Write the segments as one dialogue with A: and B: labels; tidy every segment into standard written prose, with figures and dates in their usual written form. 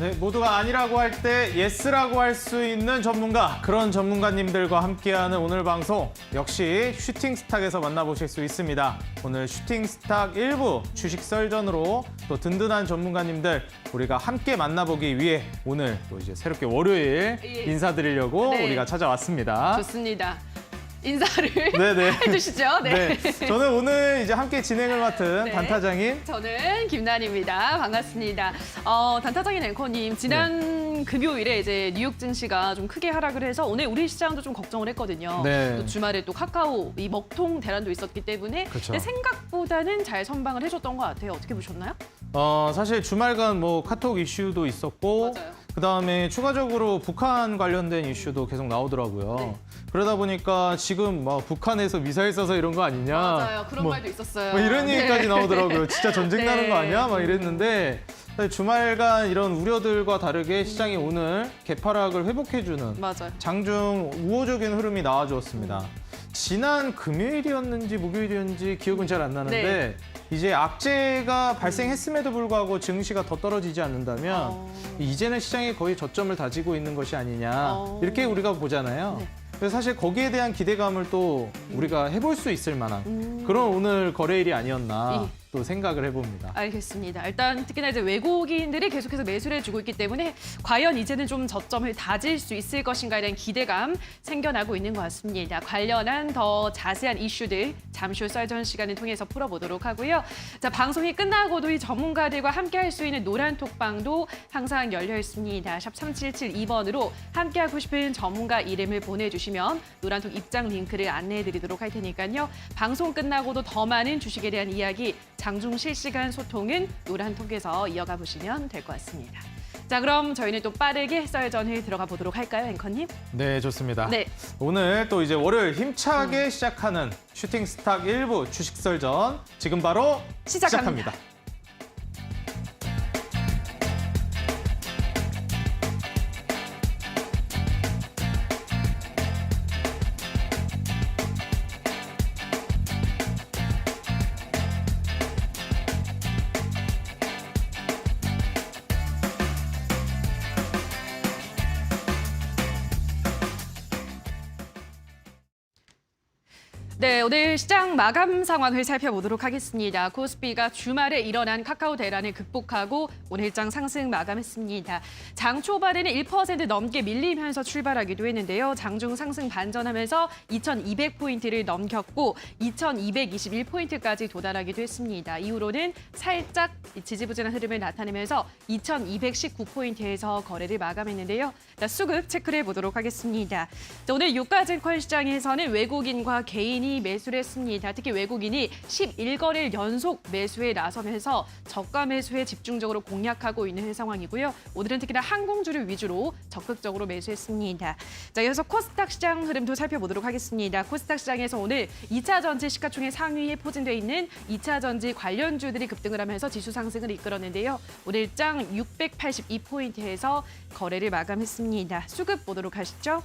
A: 네, 모두가 아니라고 할 때 예스라고 할 수 있는 전문가, 그런 전문가님들과 함께하는 오늘 방송 역시 슈팅스탁에서 만나보실 수 있습니다. 오늘 슈팅스탁 1부 주식 썰전으로 또 든든한 전문가님들 우리가 함께 만나보기 위해 오늘 또 이제 새롭게 월요일 인사드리려고
B: 네.
A: 우리가 찾아왔습니다.
B: 좋습니다. 인사를
A: 네네.
B: 해주시죠. 네.
A: 저는 오늘 이제 함께 진행을 맡은
B: 네.
A: 단타장인
B: 저는 김난입니다. 반갑습니다. 단타장인 앵커님, 지난 금요일에 이제 뉴욕 증시가 좀 크게 하락을 해서 오늘 우리 시장도 좀 걱정을 했거든요.
A: 네.
B: 또 주말에 또 카카오 이 먹통 대란도 있었기 때문에
A: 그렇죠.
B: 근데 생각보다는 잘 선방을 해줬던 것 같아요. 어떻게 보셨나요?
A: 사실 주말간 뭐 카톡 이슈도 있었고
B: 맞아요.
A: 그다음에 추가적으로 북한 관련된 이슈도 계속 나오더라고요.
B: 네.
A: 그러다 보니까 지금 막 북한에서 미사일 쏴서 이런 거 아니냐.
B: 맞아요. 그런
A: 뭐,
B: 말도 있었어요.
A: 뭐 이런
B: 네.
A: 얘기까지 나오더라고요. 진짜 전쟁 나는 거
B: 네.
A: 아니야? 막 이랬는데 사실 주말간 이런 우려들과 다르게 시장이 오늘 개파락을 회복해주는
B: 맞아요.
A: 장중 우호적인 흐름이 나와주었습니다. 지난 금요일이었는지 목요일이었는지 기억은 잘 안 나는데
B: 네.
A: 이제 악재가 발생했음에도 불구하고 증시가 더 떨어지지 않는다면 이제는 시장이 거의 저점을 다지고 있는 것이 아니냐 이렇게 우리가 보잖아요.
B: 네.
A: 그래서 사실 거기에 대한 기대감을 또 우리가 해볼 수 있을 만한 그런 오늘 거래일이 아니었나 또 생각을 해봅니다.
B: 알겠습니다. 일단 특히나 이제 외국인들이 계속해서 매수를 해주고 있기 때문에 과연 이제는 좀 저점을 다질 수 있을 것인가에 대한 기대감 생겨나고 있는 것 같습니다. 관련한 더 자세한 이슈들 잠시 후 썰전 시간을 통해서 풀어보도록 하고요. 자, 방송이 끝나고도 이 전문가들과 함께할 수 있는 노란 톡방도 항상 열려 있습니다. 샵 3772번으로 함께하고 싶은 전문가 이름을 보내주시면 노란톡 입장 링크를 안내해드리도록 할 테니까요. 방송 끝나고도 더 많은 주식에 대한 이야기 장중 실시간 소통은 노란톡에서 이어가 보시면 될 것 같습니다. 자, 그럼 저희는 또 빠르게 썰전을 들어가 보도록 할까요, 앵커님?
A: 네, 좋습니다.
B: 네.
A: 오늘 또 이제 월요일 힘차게 시작하는 슈팅스탁 1부 주식설전 지금 바로 시작합니다.
B: 네, 오늘 시장 마감 상황을 살펴보도록 하겠습니다. 코스피가 주말에 일어난 카카오 대란을 극복하고 오늘장 상승 마감했습니다. 장 초반에는 1% 넘게 밀리면서 출발하기도 했는데요. 장중 상승 반전하면서 2,200포인트를 넘겼고 2,221포인트까지 도달하기도 했습니다. 이후로는 살짝 지지부진한 흐름을 나타내면서 2,219포인트에서 거래를 마감했는데요. 자, 수급 체크를 해보도록 하겠습니다. 자, 오늘 유가증권 시장에서는 외국인과 개인이 매수를 했습니다. 특히 외국인이 11거래일 연속 매수에 나서면서 저가 매수에 집중적으로 공략하고 있는 상황이고요. 오늘은 특히나 항공주를 위주로 적극적으로 매수했습니다. 자, 이어서 코스닥 시장 흐름도 살펴보도록 하겠습니다. 코스닥 시장에서 오늘 2차 전지 시가총액 상위에 포진되어 있는 2차 전지 관련주들이 급등을 하면서 지수 상승을 이끌었는데요. 오늘장 682포인트에서 거래를 마감했습니다. 수급 보도록 하시죠.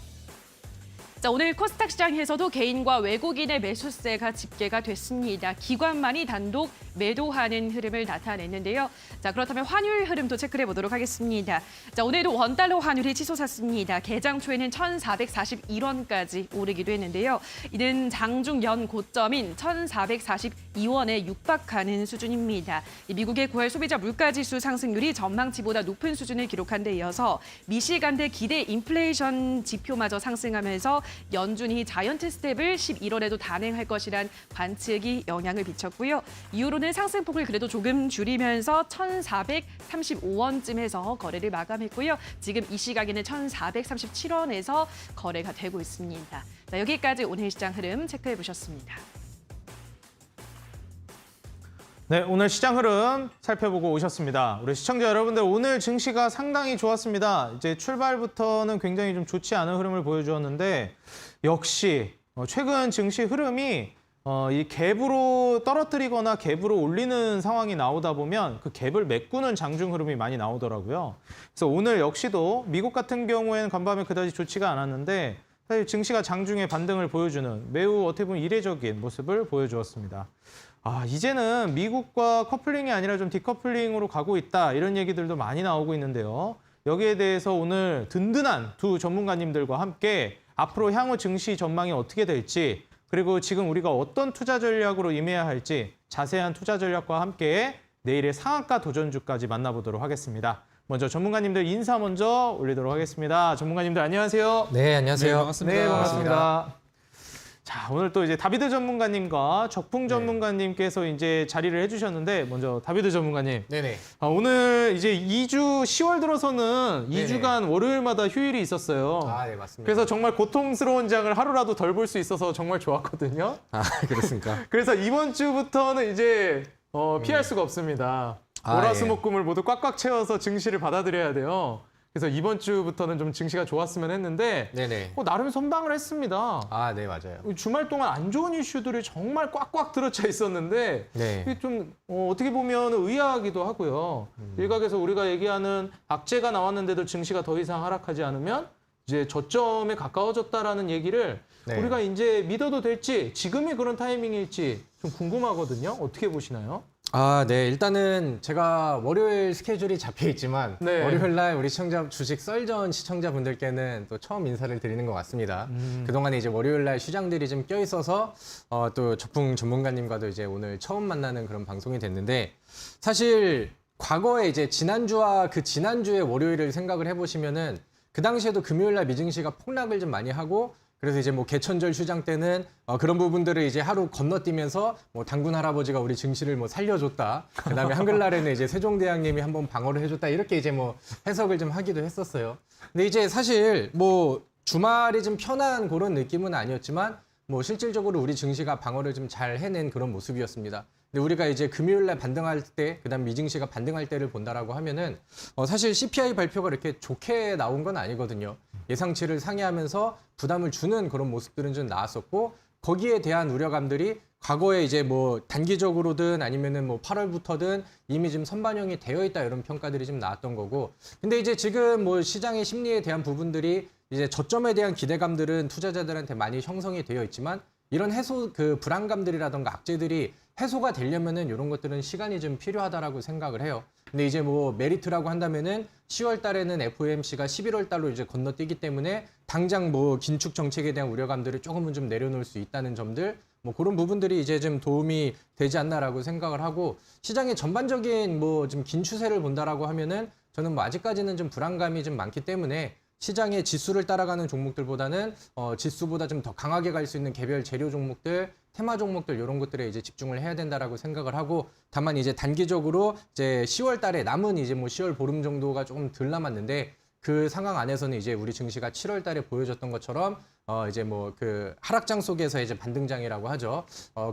B: 자, 오늘 코스닥 시장에서도 개인과 외국인의 매수세가 집계가 됐습니다. 기관만이 단독 매도하는 흐름을 나타냈는데요. 자, 그렇다면 환율 흐름도 체크를 해보도록 하겠습니다. 자, 오늘도 원달러 환율이 치솟았습니다. 개장 초에는 1,441원까지 오르기도 했는데요. 이는 장중 연 고점인 1,442원에 육박하는 수준입니다. 미국의 9월 소비자 물가지수 상승률이 전망치보다 높은 수준을 기록한 데 이어서 미시간대 기대 인플레이션 지표마저 상승하면서 연준이 자이언트 스텝을 11월에도 단행할 것이란 관측이 영향을 미쳤고요. 이후로는 상승폭을 그래도 조금 줄이면서 1,435원쯤에서 거래를 마감했고요. 지금 이 시각에는 1,437원에서 거래가 되고 있습니다. 자, 여기까지 오늘 시장 흐름 체크해 보셨습니다.
A: 네, 오늘 시장 흐름 살펴보고 오셨습니다. 우리 시청자 여러분들, 오늘 증시가 상당히 좋았습니다. 이제 출발부터는 굉장히 좀 좋지 않은 흐름을 보여주었는데 역시 최근 증시 흐름이 이 갭으로 떨어뜨리거나 갭으로 올리는 상황이 나오다 보면 그 갭을 메꾸는 장중 흐름이 많이 나오더라고요. 그래서 오늘 역시도 미국 같은 경우에는 간밤에 그다지 좋지가 않았는데 사실 증시가 장중에 반등을 보여주는 매우 어떻게 보면 이례적인 모습을 보여주었습니다. 이제는 미국과 커플링이 아니라 좀 디커플링으로 가고 있다, 이런 얘기들도 많이 나오고 있는데요. 여기에 대해서 오늘 든든한 두 전문가님들과 함께 앞으로 향후 증시 전망이 어떻게 될지 그리고 지금 우리가 어떤 투자 전략으로 임해야 할지 자세한 투자 전략과 함께 내일의 상한가 도전주까지 만나보도록 하겠습니다. 먼저 전문가님들 인사 먼저 올리도록 하겠습니다. 전문가님들 안녕하세요.
C: 네, 안녕하세요.
D: 네, 반갑습니다.
A: 네, 반갑습니다. 자, 오늘 또 이제 다비드 전문가님과 적풍 전문가님께서 이제 자리를 해주셨는데 먼저 다비드 전문가님.
C: 네네.
A: 오늘 이제 2주 10월 들어서는
C: 네네.
A: 2주간 월요일마다 휴일이 있었어요.
C: 아, 네, 맞습니다.
A: 그래서 정말 고통스러운 장을 하루라도 덜 볼 수 있어서 정말 좋았거든요.
C: 아, 그렇습니까?
A: 그래서 이번 주부터는 이제 피할 수가 없습니다.
C: 아,
A: 월화수목금을 모두 꽉꽉 채워서 증시를 받아들여야 돼요. 그래서 이번 주부터는 좀 증시가 좋았으면 했는데
C: 네네.
A: 나름 선방을 했습니다.
C: 아, 네, 맞아요.
A: 주말 동안 안 좋은 이슈들이 정말 꽉꽉 들어차 있었는데
C: 네.
A: 이게 좀 어떻게 보면 의아하기도 하고요. 일각에서 우리가 얘기하는 악재가 나왔는데도 증시가 더 이상 하락하지 않으면 이제 저점에 가까워졌다라는 얘기를
C: 네.
A: 우리가 이제 믿어도 될지 지금이 그런 타이밍일지 좀 궁금하거든요. 어떻게 보시나요?
C: 아, 네. 일단은 제가 월요일 스케줄이 잡혀 있지만
A: 네.
C: 월요일 날 우리 시청자 주식 썰전 시청자분들께는 또 처음 인사를 드리는 것 같습니다. 그동안에 이제 월요일 날 시장들이 좀 껴 있어서 또 적풍 전문가님과도 이제 오늘 처음 만나는 그런 방송이 됐는데 사실 과거에 이제 지난주와 그 지난주의 월요일을 생각을 해보시면은 그 당시에도 금요일 날 미증시가 폭락을 좀 많이 하고 그래서 이제 뭐 개천절 휴장 때는 그런 부분들을 이제 하루 건너뛰면서 뭐 당군 할아버지가 우리 증시를 뭐 살려줬다. 그다음에 한글날에는 이제 세종대왕님이 한번 방어를 해줬다. 이렇게 이제 뭐 해석을 좀 하기도 했었어요. 근데 이제 사실 뭐 주말이 좀 편한 그런 느낌은 아니었지만 뭐 실질적으로 우리 증시가 방어를 좀 잘 해낸 그런 모습이었습니다. 근데 우리가 이제 금요일 날 반등할 때, 그다음 미증시가 반등할 때를 본다라고 하면은 사실 CPI 발표가 이렇게 좋게 나온 건 아니거든요. 예상치를 상회하면서 부담을 주는 그런 모습들은 좀 나왔었고 거기에 대한 우려감들이 과거에 이제 뭐 단기적으로든 아니면은 뭐 8월부터든 이미 좀 선반영이 되어 있다 이런 평가들이 좀 나왔던 거고 근데 이제 지금 뭐 시장의 심리에 대한 부분들이 이제 저점에 대한 기대감들은 투자자들한테 많이 형성이 되어 있지만 이런 해소 그 불안감들이라던가 악재들이 해소가 되려면은 이런 것들은 시간이 좀 필요하다라고 생각을 해요. 근데 이제 뭐 메리트라고 한다면은 10월 달에는 FOMC가 11월 달로 이제 건너뛰기 때문에 당장 뭐 긴축 정책에 대한 우려감들을 조금은 좀 내려놓을 수 있다는 점들 뭐 그런 부분들이 이제 좀 도움이 되지 않나라고 생각을 하고 시장의 전반적인 뭐 좀 긴 추세를 본다라고 하면은 저는 뭐 아직까지는 좀 불안감이 좀 많기 때문에 시장의 지수를 따라가는 종목들보다는 지수보다 좀 더 강하게 갈 수 있는 개별 재료 종목들, 테마 종목들 이런 것들에 이제 집중을 해야 된다라고 생각을 하고 다만 이제 단기적으로 이제 10월 달에 남은 이제 뭐 10월 보름 정도가 조금 덜 남았는데 그 상황 안에서는 이제 우리 증시가 7월 달에 보여줬던 것처럼 이제 뭐 그 하락장 속에서 이제 반등장이라고 하죠.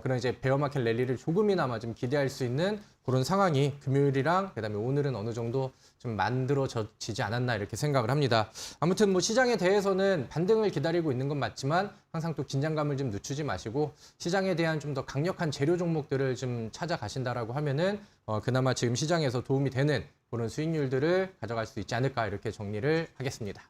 C: 그런 이제 베어마켓 랠리를 조금이나마 좀 기대할 수 있는 그런 상황이 금요일이랑 그다음에 오늘은 어느 정도 좀 만들어지지 않았나 이렇게 생각을 합니다. 아무튼 뭐 시장에 대해서는 반등을 기다리고 있는 건 맞지만 항상 또 긴장감을 좀 늦추지 마시고 시장에 대한 좀 더 강력한 재료 종목들을 좀 찾아가신다라고 하면은 그나마 지금 시장에서 도움이 되는 그런 수익률들을 가져갈 수 있지 않을까 이렇게 정리를 하겠습니다.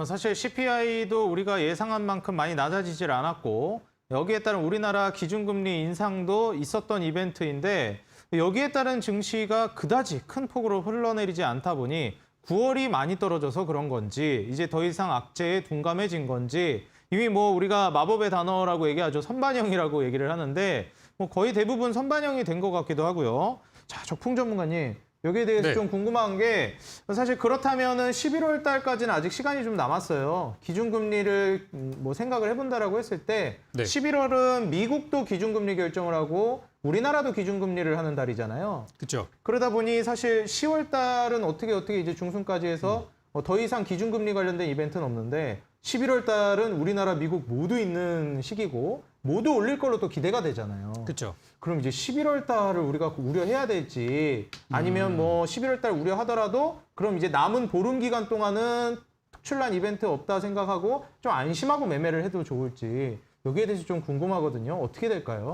A: 사실 CPI도 우리가 예상한 만큼 많이 낮아지질 않았고 여기에 따른 우리나라 기준금리 인상도 있었던 이벤트인데 여기에 따른 증시가 그다지 큰 폭으로 흘러내리지 않다 보니 9월이 많이 떨어져서 그런 건지 이제 더 이상 악재에 둔감해진 건지 이미 뭐 우리가 마법의 단어라고 얘기하죠. 선반영이라고 얘기를 하는데 뭐 거의 대부분 선반영이 된 것 같기도 하고요. 자, 적풍 전문가님. 여기에 대해서
D: 네.
A: 좀 궁금한 게 사실 그렇다면은 11월 달까지는 아직 시간이 좀 남았어요. 기준금리를 뭐 생각을 해본다라고 했을 때
D: 네.
A: 11월은 미국도 기준금리 결정을 하고 우리나라도 기준금리를 하는 달이잖아요.
D: 그렇죠.
A: 그러다 보니 사실 10월 달은 어떻게 이제 중순까지 해서 더 이상 기준금리 관련된 이벤트는 없는데 11월 달은 우리나라, 미국 모두 있는 시기고 모두 올릴 걸로 또 기대가 되잖아요.
D: 그렇죠.
A: 그럼 이제 11월 달을 우리가 우려해야 될지 아니면 뭐 11월 달 우려하더라도 그럼 이제 남은 보름 기간 동안은 특출난 이벤트 없다 생각하고 좀 안심하고 매매를 해도 좋을지 여기에 대해서 좀 궁금하거든요. 어떻게 될까요?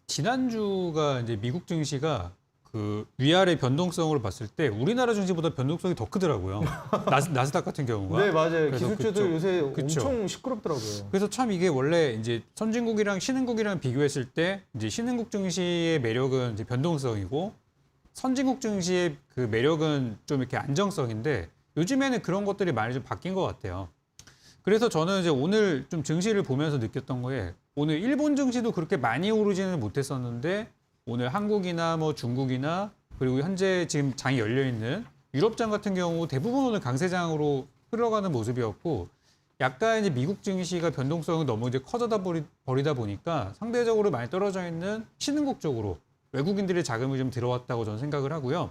D: 지난주가 이제 미국 증시가 그 위아래 변동성을 봤을 때 우리나라 증시보다 변동성이 더 크더라고요. 나스닥 같은 경우가.
A: 네, 맞아요.
D: 그래서
A: 기술주들
D: 그쪽.
A: 요새
D: 그쵸.
A: 엄청 시끄럽더라고요.
D: 그래서 참 이게 원래 이제 선진국이랑 신흥국이랑 비교했을 때 이제 신흥국 증시의 매력은 이제 변동성이고 선진국 증시의 그 매력은 좀 이렇게 안정성인데 요즘에는 그런 것들이 많이 좀 바뀐 것 같아요. 그래서 저는 이제 오늘 좀 증시를 보면서 느꼈던 거에 오늘 일본 증시도 그렇게 많이 오르지는 못했었는데 오늘 한국이나 뭐 중국이나 그리고 현재 지금 장이 열려 있는 유럽장 같은 경우 대부분 오늘 강세장으로 흘러가는 모습이었고 약간 이제 미국 증시가 변동성이 너무 이제 커져다 버리다 보니까 상대적으로 많이 떨어져 있는 신흥국 쪽으로 외국인들의 자금이 좀 들어왔다고 저는 생각을 하고요.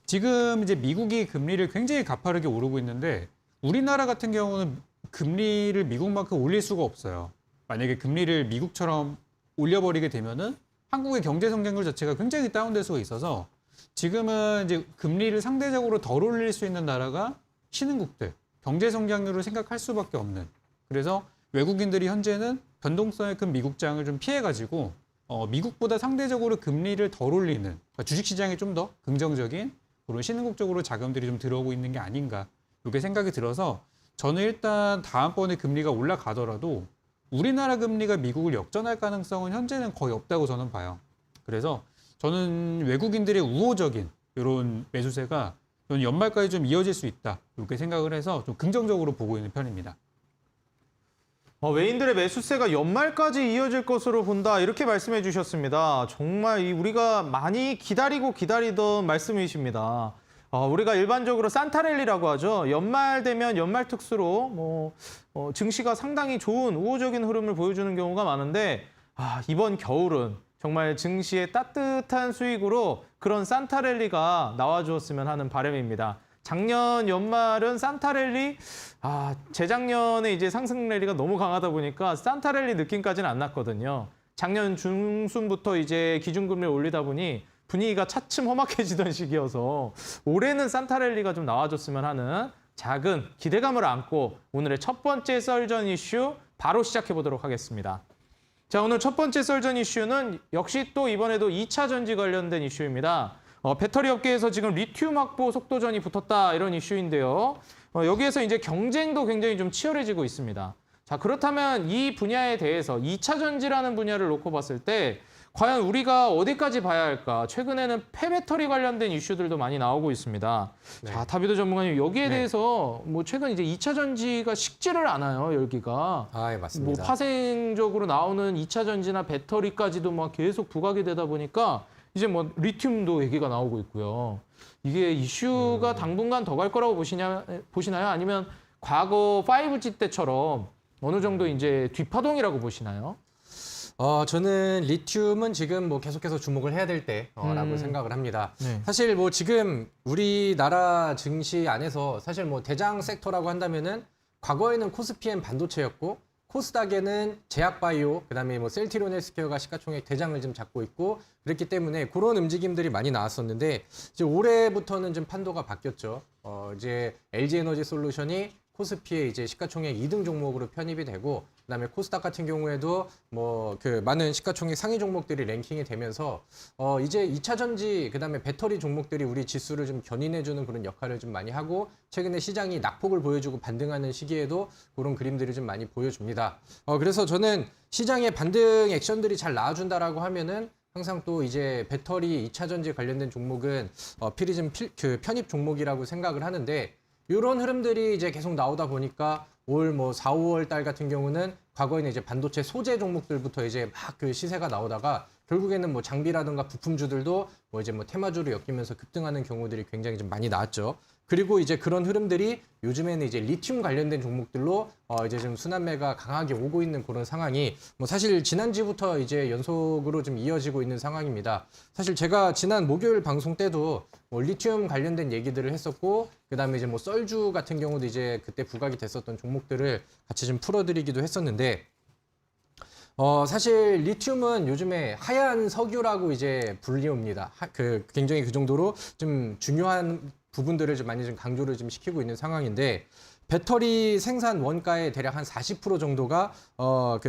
D: 지금 이제 미국이 금리를 굉장히 가파르게 오르고 있는데 우리나라 같은 경우는 금리를 미국만큼 올릴 수가 없어요. 만약에 금리를 미국처럼 올려버리게 되면은 한국의 경제 성장률 자체가 굉장히 다운될 수가 있어서 지금은 이제 금리를 상대적으로 덜 올릴 수 있는 나라가 신흥국들, 경제 성장률을 생각할 수밖에 없는. 그래서 외국인들이 현재는 변동성이 큰 미국장을 좀 피해가지고 미국보다 상대적으로 금리를 덜 올리는 그러니까 주식시장이 좀 더 긍정적인 그런 신흥국 쪽으로 자금들이 좀 들어오고 있는 게 아닌가 이렇게 생각이 들어서 저는 일단 다음번에 금리가 올라가더라도 우리나라 금리가 미국을 역전할 가능성은 현재는 거의 없다고 저는 봐요. 그래서 저는 외국인들의 우호적인 이런 매수세가 저는 연말까지 좀 이어질 수 있다 이렇게 생각을 해서 좀 긍정적으로 보고 있는 편입니다.
A: 외인들의 매수세가 연말까지 이어질 것으로 본다 이렇게 말씀해 주셨습니다. 정말 우리가 많이 기다리던 말씀이십니다. 우리가 일반적으로 산타랠리라고 하죠. 연말 되면 연말 특수로 증시가 상당히 좋은 우호적인 흐름을 보여주는 경우가 많은데 이번 겨울은 정말 증시의 따뜻한 수익으로 그런 산타랠리가 나와주었으면 하는 바람입니다. 작년 연말은 산타랠리, 재작년에 이제 상승 랠리가 너무 강하다 보니까 산타랠리 느낌까지는 안 났거든요. 작년 중순부터 이제 기준금리를 올리다 보니 분위기가 차츰 험악해지던 시기여서 올해는 산타랠리가 좀 나와줬으면 하는 작은 기대감을 안고 오늘의 첫 번째 썰전 이슈 바로 시작해 보도록 하겠습니다. 자, 오늘 첫 번째 썰전 이슈는 역시 또 이번에도 2차 전지 관련된 이슈입니다. 배터리 업계에서 지금 리튬 확보 속도전이 붙었다 이런 이슈인데요. 여기에서 이제 경쟁도 굉장히 좀 치열해지고 있습니다. 자, 그렇다면 이 분야에 대해서 2차 전지라는 분야를 놓고 봤을 때 과연 우리가 어디까지 봐야 할까? 최근에는 폐배터리 관련된 이슈들도 많이 나오고 있습니다.
C: 네.
A: 자, 다비도 전문가님 여기에
C: 네.
A: 대해서 최근 이제 2차 전지가 식지를 않아요, 열기가.
C: 예, 맞습니다.
A: 파생적으로 나오는 2차 전지나 배터리까지도 막 계속 부각이 되다 보니까 이제 리튬도 얘기가 나오고 있고요. 이게 이슈가 당분간 더 갈 거라고 보시나요? 아니면 과거 5G 때처럼 어느 정도 이제 뒷파동이라고 보시나요?
C: 저는 리튬은 지금 계속해서 주목을 해야 될 때라고 생각을 합니다.
A: 네.
C: 사실 지금 우리나라 증시 안에서 사실 대장 섹터라고 한다면은 과거에는 코스피엔 반도체였고 코스닥에는 제약바이오, 그다음에 셀트리온 헬스케어가 시가총액 대장을 좀 잡고 있고 그랬기 때문에 그런 움직임들이 많이 나왔었는데 이제 올해부터는 좀 판도가 바뀌었죠. 이제 LG에너지 솔루션이 코스피에 이제 시가총액 2등 종목으로 편입이 되고 그다음에 코스닥 같은 경우에도 많은 시가총액 상위 종목들이 랭킹이 되면서 이제 2차 전지 그다음에 배터리 종목들이 우리 지수를 좀 견인해주는 그런 역할을 좀 많이 하고 최근에 시장이 낙폭을 보여주고 반등하는 시기에도 그런 그림들이 좀 많이 보여줍니다. 그래서 저는 시장의 반등 액션들이 잘 나와준다라고 하면은 항상 또 이제 배터리 2차 전지 관련된 종목은 필히 편입 종목이라고 생각을 하는데 이런 흐름들이 이제 계속 나오다 보니까 올 4, 5월 달 같은 경우는 과거에는 이제 반도체 소재 종목들부터 이제 막 시세가 나오다가 결국에는 장비라든가 부품주들도 이제 테마주로 엮이면서 급등하는 경우들이 굉장히 좀 많이 나왔죠. 그리고 이제 그런 흐름들이 요즘에는 이제 리튬 관련된 종목들로 이제 좀 순환매가 강하게 오고 있는 그런 상황이 사실 지난주부터 이제 연속으로 좀 이어지고 있는 상황입니다. 사실 제가 지난 목요일 방송 때도 리튬 관련된 얘기들을 했었고 그다음에 이제 썰주 같은 경우도 이제 그때 부각이 됐었던 종목들을 같이 좀 풀어드리기도 했었는데 사실 리튬은 요즘에 하얀 석유라고 이제 불리웁니다. 굉장히 그 정도로 좀 중요한 부분들을 좀 많이 좀 강조를 좀 시키고 있는 상황인데 배터리 생산 원가의 대략 한 40% 정도가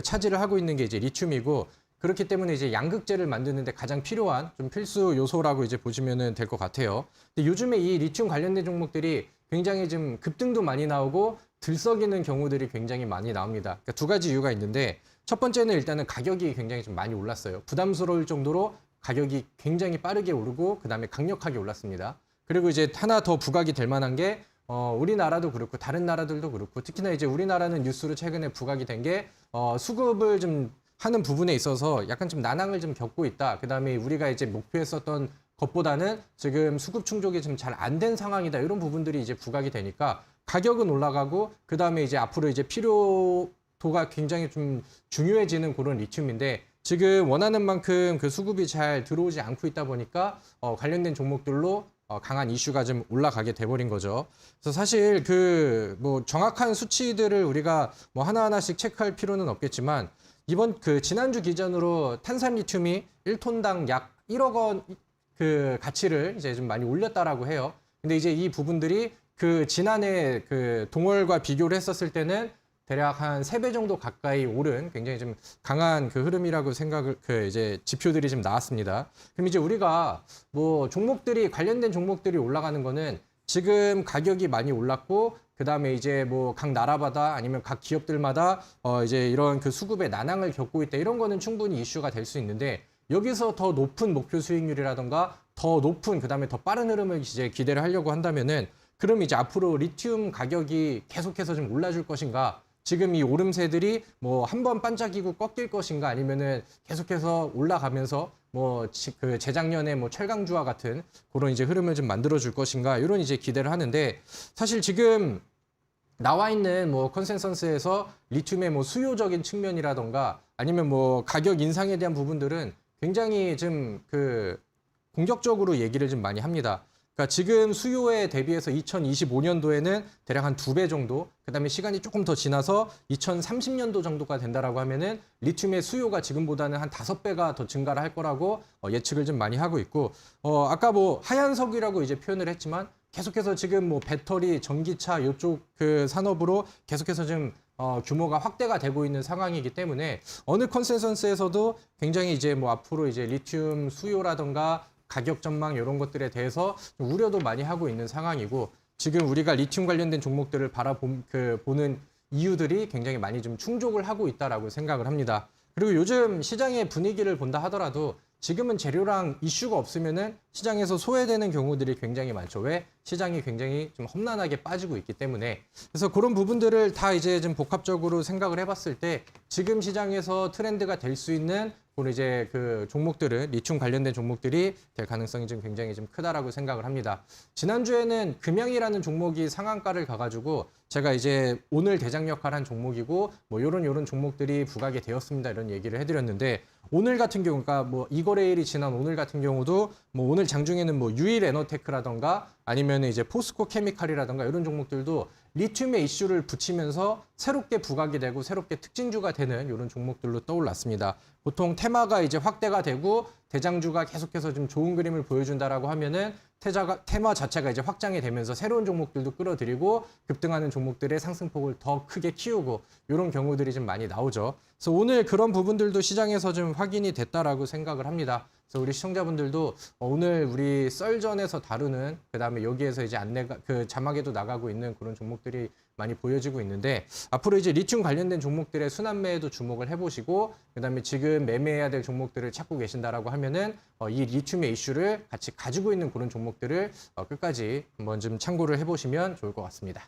C: 차지를 하고 있는 게 이제 리튬이고 그렇기 때문에 이제 양극재를 만드는데 가장 필요한 좀 필수 요소라고 이제 보시면 될 것 같아요. 근데 요즘에 이 리튬 관련된 종목들이 굉장히 좀 급등도 많이 나오고 들썩이는 경우들이 굉장히 많이 나옵니다. 그러니까 두 가지 이유가 있는데 첫 번째는 일단은 가격이 굉장히 좀 많이 올랐어요. 부담스러울 정도로 가격이 굉장히 빠르게 오르고 그다음에 강력하게 올랐습니다. 그리고 이제 하나 더 부각이 될 만한 게 우리나라도 그렇고 다른 나라들도 그렇고 특히나 이제 우리나라는 뉴스로 최근에 부각이 된 게 수급을 좀 하는 부분에 있어서 약간 좀 난항을 좀 겪고 있다. 그다음에 우리가 이제 목표했었던 것보다는 지금 수급 충족이 좀 잘 안 된 상황이다. 이런 부분들이 이제 부각이 되니까 가격은 올라가고 그다음에 이제 앞으로 이제 필요도가 굉장히 좀 중요해지는 그런 리튬인데 지금 원하는 만큼 그 수급이 잘 들어오지 않고 있다 보니까 관련된 종목들로 강한 이슈가 좀 올라가게 돼버린 거죠. 그래서 사실 그 뭐 정확한 수치들을 우리가 뭐 하나하나씩 체크할 필요는 없겠지만 이번 그 지난주 기준으로 탄산 리튬이 1톤당 약 1억 원 그 가치를 이제 좀 많이 올렸다라고 해요. 근데 이제 이 부분들이 그 지난해 그 동월과 비교를 했었을 때는 대략 한 3배 정도 가까이 오른 굉장히 좀 강한 그 흐름이라고 생각을 그 이제 지표들이 좀 나왔습니다. 그럼 이제 우리가 뭐 종목들이 관련된 종목들이 올라가는 거는 지금 가격이 많이 올랐고 그다음에 이제 뭐 각 나라마다 아니면 각 기업들마다 이제 이런 그 수급의 난항을 겪고 있다. 이런 거는 충분히 이슈가 될 수 있는데 여기서 더 높은 목표 수익률이라던가 더 높은 그다음에 더 빠른 흐름을 이제 기대를 하려고 한다면은 그럼 이제 앞으로 리튬 가격이 계속해서 좀 올라줄 것인가? 지금 이 오름세들이 뭐 한 번 반짝이고 꺾일 것인가 아니면은 계속해서 올라가면서 뭐 그 재작년에 뭐 철강주와 같은 그런 이제 흐름을 좀 만들어 줄 것인가 이런 이제 기대를 하는데 사실 지금 나와 있는 뭐 컨센서스에서 리튬의 뭐 수요적인 측면이라던가 아니면 뭐 가격 인상에 대한 부분들은 굉장히 좀 그 공격적으로 얘기를 좀 많이 합니다. 그러니까 지금 수요에 대비해서 2025년도에는 대략 한 2배 정도, 그다음에 시간이 조금 더 지나서 2030년도 정도가 된다라고 하면은 리튬의 수요가 지금보다는 한 5배가 더 증가를 할 거라고 예측을 좀 많이 하고 있고, 아까 뭐 하얀석이라고 이제 표현을 했지만 계속해서 지금 뭐 배터리, 전기차 이쪽 그 산업으로 계속해서 좀 규모가 확대가 되고 있는 상황이기 때문에 어느 컨센서스에서도 굉장히 이제 뭐 앞으로 이제 리튬 수요라던가 가격 전망 이런 것들에 대해서 우려도 많이 하고 있는 상황이고 지금 우리가 리튬 관련된 종목들을 보는 이유들이 굉장히 많이 좀 충족을 하고 있다라고 생각을 합니다. 그리고 요즘 시장의 분위기를 본다 하더라도 지금은 재료랑 이슈가 없으면은 시장에서 소외되는 경우들이 굉장히 많죠. 왜? 시장이 굉장히 좀 험난하게 빠지고 있기 때문에. 그래서 그런 부분들을 다 이제 좀 복합적으로 생각을 해봤을 때 지금 시장에서 트렌드가 될 수 있는 그런 이제 그 종목들은 리튬 관련된 종목들이 될 가능성이 좀 굉장히 좀 크다라고 생각을 합니다. 지난주에는 금양이라는 종목이 상한가를 가가지고 제가 이제 오늘 대장 역할한 종목이고 뭐 요런 종목들이 부각이 되었습니다. 이런 얘기를 해드렸는데 오늘 같은 경우가 뭐 이거래일이 지난 오늘 같은 경우도 뭐 오늘 장중에는 뭐 유일 에너테크라던가 아니면 이제 포스코 케미칼이라던가 이런 종목들도 리튬의 이슈를 붙이면서 새롭게 부각이 되고 새롭게 특징주가 되는 이런 종목들로 떠올랐습니다. 보통 테마가 이제 확대가 되고 대장주가 계속해서 좀 좋은 그림을 보여준다라고 하면은 테마 자체가 이제 확장이 되면서 새로운 종목들도 끌어들이고 급등하는 종목들의 상승폭을 더 크게 키우고 이런 경우들이 좀 많이 나오죠. 그래서 오늘 그런 부분들도 시장에서 좀 확인이 됐다라고 생각을 합니다. 그래서 우리 시청자분들도 오늘 우리 썰전에서 다루는 그다음에 여기에서 이제 안내가 그 자막에도 나가고 있는 그런 종목들이 많이 보여지고 있는데 앞으로 이제 리튬 관련된 종목들의 순환매에도 주목을 해보시고 그다음에 지금 매매해야 될 종목들을 찾고 계신다라고 하면은 이 리튬의 이슈를 같이 가지고 있는 그런 종목들을 끝까지 한번 좀 참고를 해보시면 좋을 것 같습니다.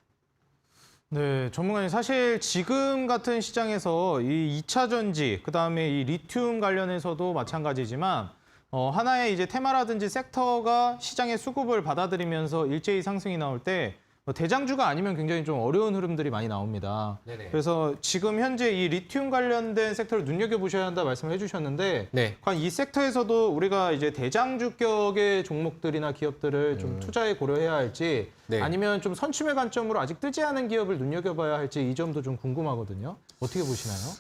A: 네, 전문가님 사실 지금 같은 시장에서 이 2차 전지, 그다음에 이 리튬 관련해서도 마찬가지지만 하나의 이제 테마라든지 섹터가 시장의 수급을 받아들이면서 일제히 상승이 나올 때 대장주가 아니면 굉장히 좀 어려운 흐름들이 많이 나옵니다.
C: 네네.
A: 그래서 지금 현재 이 리튬 관련된 섹터를 눈여겨보셔야 한다 말씀을 해주셨는데
C: 네.
A: 과연 이 섹터에서도 우리가 이제 대장주격의 종목들이나 기업들을 좀 투자에 고려해야 할지
C: 네.
A: 아니면 좀 선취매 관점으로 아직 뜨지 않은 기업을 눈여겨봐야 할지 이 점도 좀 궁금하거든요. 어떻게 보시나요?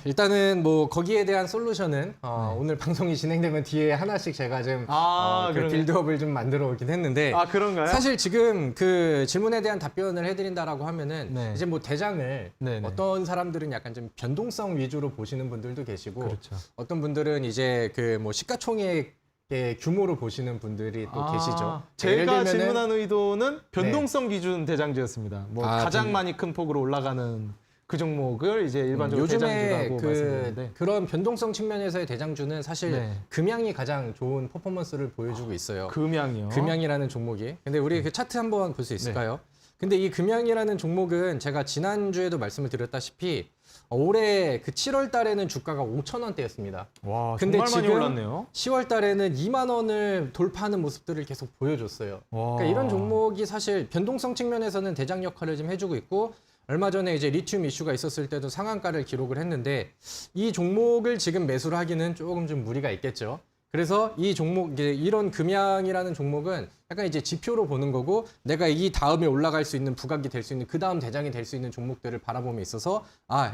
C: 일단은 뭐 거기에 대한 솔루션은 오늘 방송이 진행되면 뒤에 하나씩 제가 좀 그
A: 그러네.
C: 빌드업을 좀 만들어 오긴 했는데
A: 아, 그런가요?
C: 사실 지금 그 질문에 대한 답변을 해드린다라고 하면은
A: 네.
C: 이제 뭐 대장을
A: 네네.
C: 어떤 사람들은 약간 좀 변동성 위주로 보시는 분들도 계시고
A: 그렇죠.
C: 어떤 분들은 이제 그 뭐 시가총액의 규모로 보시는 분들이 또 계시죠. 예를
A: 제가
C: 들면은
A: 질문한 의도는 변동성 기준 대장주였습니다. 뭐 가장
C: 좀-
A: 많이 큰 폭으로 올라가는 그 종목을 이제 일반적으로
C: 요즘에
A: 대장주라고 말씀드렸는데.
C: 그런 변동성 측면에서의 대장주는 사실
A: 네.
C: 금양이 가장 좋은 퍼포먼스를 보여주고 있어요.
A: 금양이요.
C: 금양이라는 종목이. 근데 우리 그 차트 한번 볼 수 있을까요? 근데 이 금양이라는 종목은 제가 지난주에도 말씀을 드렸다시피 올해 그 7월 달에는 주가가 5,000원대였습니다.
A: 와,
C: 근데
A: 정말 많이
C: 지금
A: 올랐네요.
C: 10월 달에는 2만 원을 돌파하는 모습들을 계속 보여줬어요.
A: 와.
C: 그러니까 이런 종목이 사실 변동성 측면에서는 대장 역할을 좀 해주고 있고 얼마 전에 이제 리튬 이슈가 있었을 때도 상한가를 기록을 했는데 이 종목을 지금 매수를 하기는 조금 좀 무리가 있겠죠. 그래서 이 종목, 이런 금양이라는 종목은 약간 이제 지표로 보는 거고 내가 이 다음에 올라갈 수 있는 부각이 될 수 있는 그 다음 대장이 될 수 있는 종목들을 바라봄에 있어서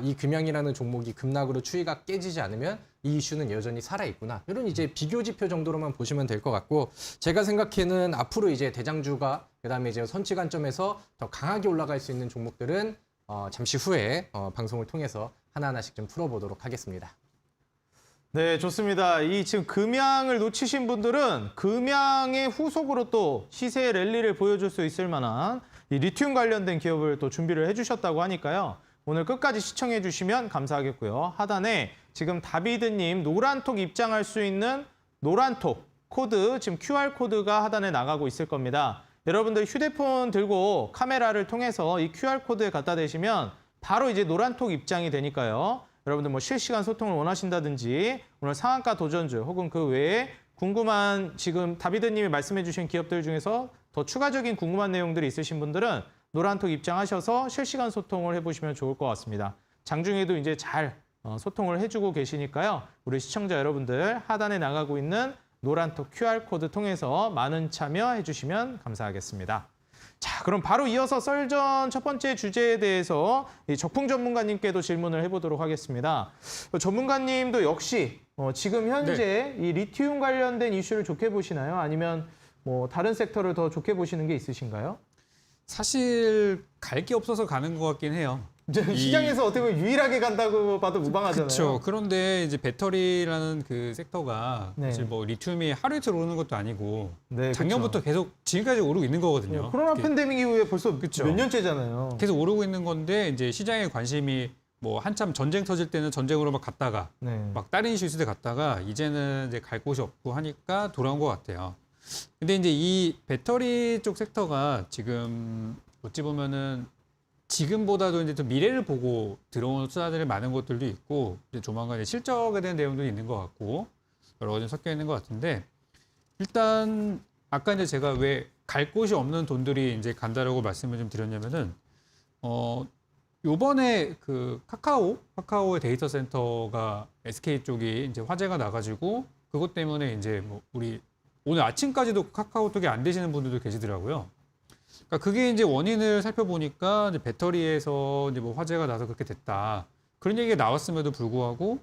C: 이 금양이라는 종목이 급락으로 추이가 깨지지 않으면 이 이슈는 여전히 살아있구나. 이런 이제 비교 지표 정도로만 보시면 될 것 같고 제가 생각해는 앞으로 이제 대장주가 그다음에 이제 선취 관점에서 더 강하게 올라갈 수 있는 종목들은 잠시 후에 방송을 통해서 하나하나씩 좀 풀어보도록 하겠습니다.
A: 네, 좋습니다. 이 지금 금양을 놓치신 분들은 금양의 후속으로 또 시세 랠리를 보여줄 수 있을 만한 이 리튬 관련된 기업을 또 준비를 해주셨다고 하니까요. 오늘 끝까지 시청해 주시면 감사하겠고요. 하단에 지금 다비드님 노란톡 입장할 수 있는 노란톡 코드, 지금 QR코드가 하단에 나가고 있을 겁니다. 여러분들 휴대폰 들고 카메라를 통해서 이 QR코드에 갖다 대시면 바로 이제 노란톡 입장이 되니까요. 여러분들 뭐 실시간 소통을 원하신다든지 오늘 상한가 도전주 혹은 그 외에 궁금한 지금 다비드님이 말씀해 주신 기업들 중에서 더 추가적인 궁금한 내용들이 있으신 분들은 노란톡 입장하셔서 실시간 소통을 해보시면 좋을 것 같습니다. 장중에도 이제 잘 소통을 해주고 계시니까요. 우리 시청자 여러분들 하단에 나가고 있는 노란톡 QR코드 통해서 많은 참여해 주시면 감사하겠습니다. 자, 그럼 바로 이어서 썰전 첫 번째 주제에 대해서 이 적풍 전문가님께도 질문을 해보도록 하겠습니다. 전문가님도 역시 지금 현재 이 리튬 관련된 이슈를 좋게 보시나요? 아니면 뭐 다른 섹터를 더 좋게 보시는 게 있으신가요?
D: 사실 갈 게 없어서 가는 것 같긴 해요.
A: 시장에서 어떻게 보면 유일하게 간다고 봐도 무방하잖아요.
D: 그렇죠. 그런데 이제 배터리라는 그 섹터가
A: 네.
D: 사실 뭐 리튬이 하루 이틀 오르는 것도 아니고
A: 네,
D: 작년부터 계속 지금까지 오르고 있는 거거든요.
A: 코로나
D: 이게
A: 팬데믹 이후에 벌써
D: 그쵸.
A: 몇 년째잖아요.
D: 계속 오르고 있는 건데 이제 시장의 관심이 뭐 한참 전쟁 터질 때는 전쟁으로 막 갔다가
A: 네.
D: 막 다른 이슈 있을 때 갔다가 이제는 이제 갈 곳이 없고 하니까 돌아온 것 같아요. 근데 이제 이 배터리 쪽 섹터가 지금 어찌 보면은 지금보다도 이제 좀 미래를 보고 들어온 투자들이 많은 것들도 있고 이제 조만간 이제 실적에 대한 내용도 있는 것 같고 여러 가지 섞여 있는 것 같은데 일단 아까 이제 제가 왜 갈 곳이 없는 돈들이 이제 간다라고 말씀을 좀 드렸냐면은 요번에 그 카카오의 데이터 센터가 SK 쪽이 이제 화재가 나가지고 그것 때문에 이제 뭐 우리 오늘 아침까지도 카카오톡이 안 되시는 분들도 계시더라고요. 그러니까 그게 이제 원인을 살펴보니까 이제 배터리에서 이제 뭐 화재가 나서 그렇게 됐다. 그런 얘기가 나왔음에도 불구하고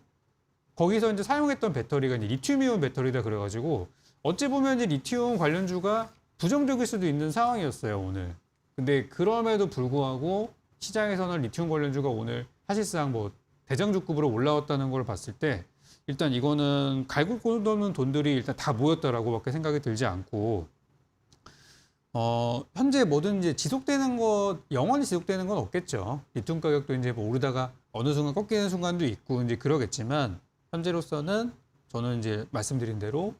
D: 거기서 이제 사용했던 배터리가 이제 리튬이온 배터리다 그래가지고 어찌 보면 이제 리튬 관련주가 부정적일 수도 있는 상황이었어요, 오늘. 근데 그럼에도 불구하고 시장에서는 리튬 관련주가 오늘 사실상 뭐 대장주급으로 올라왔다는 걸 봤을 때 일단 이거는 갈고 꽂는 돈들이 일단 다 모였다라고밖에 생각이 들지 않고 현재 뭐든지 지속되는 것, 영원히 지속되는 건 없겠죠. 리튬 가격도 이제 뭐 오르다가 어느 순간 꺾이는 순간도 있고 이제 그러겠지만 현재로서는 저는 이제 말씀드린 대로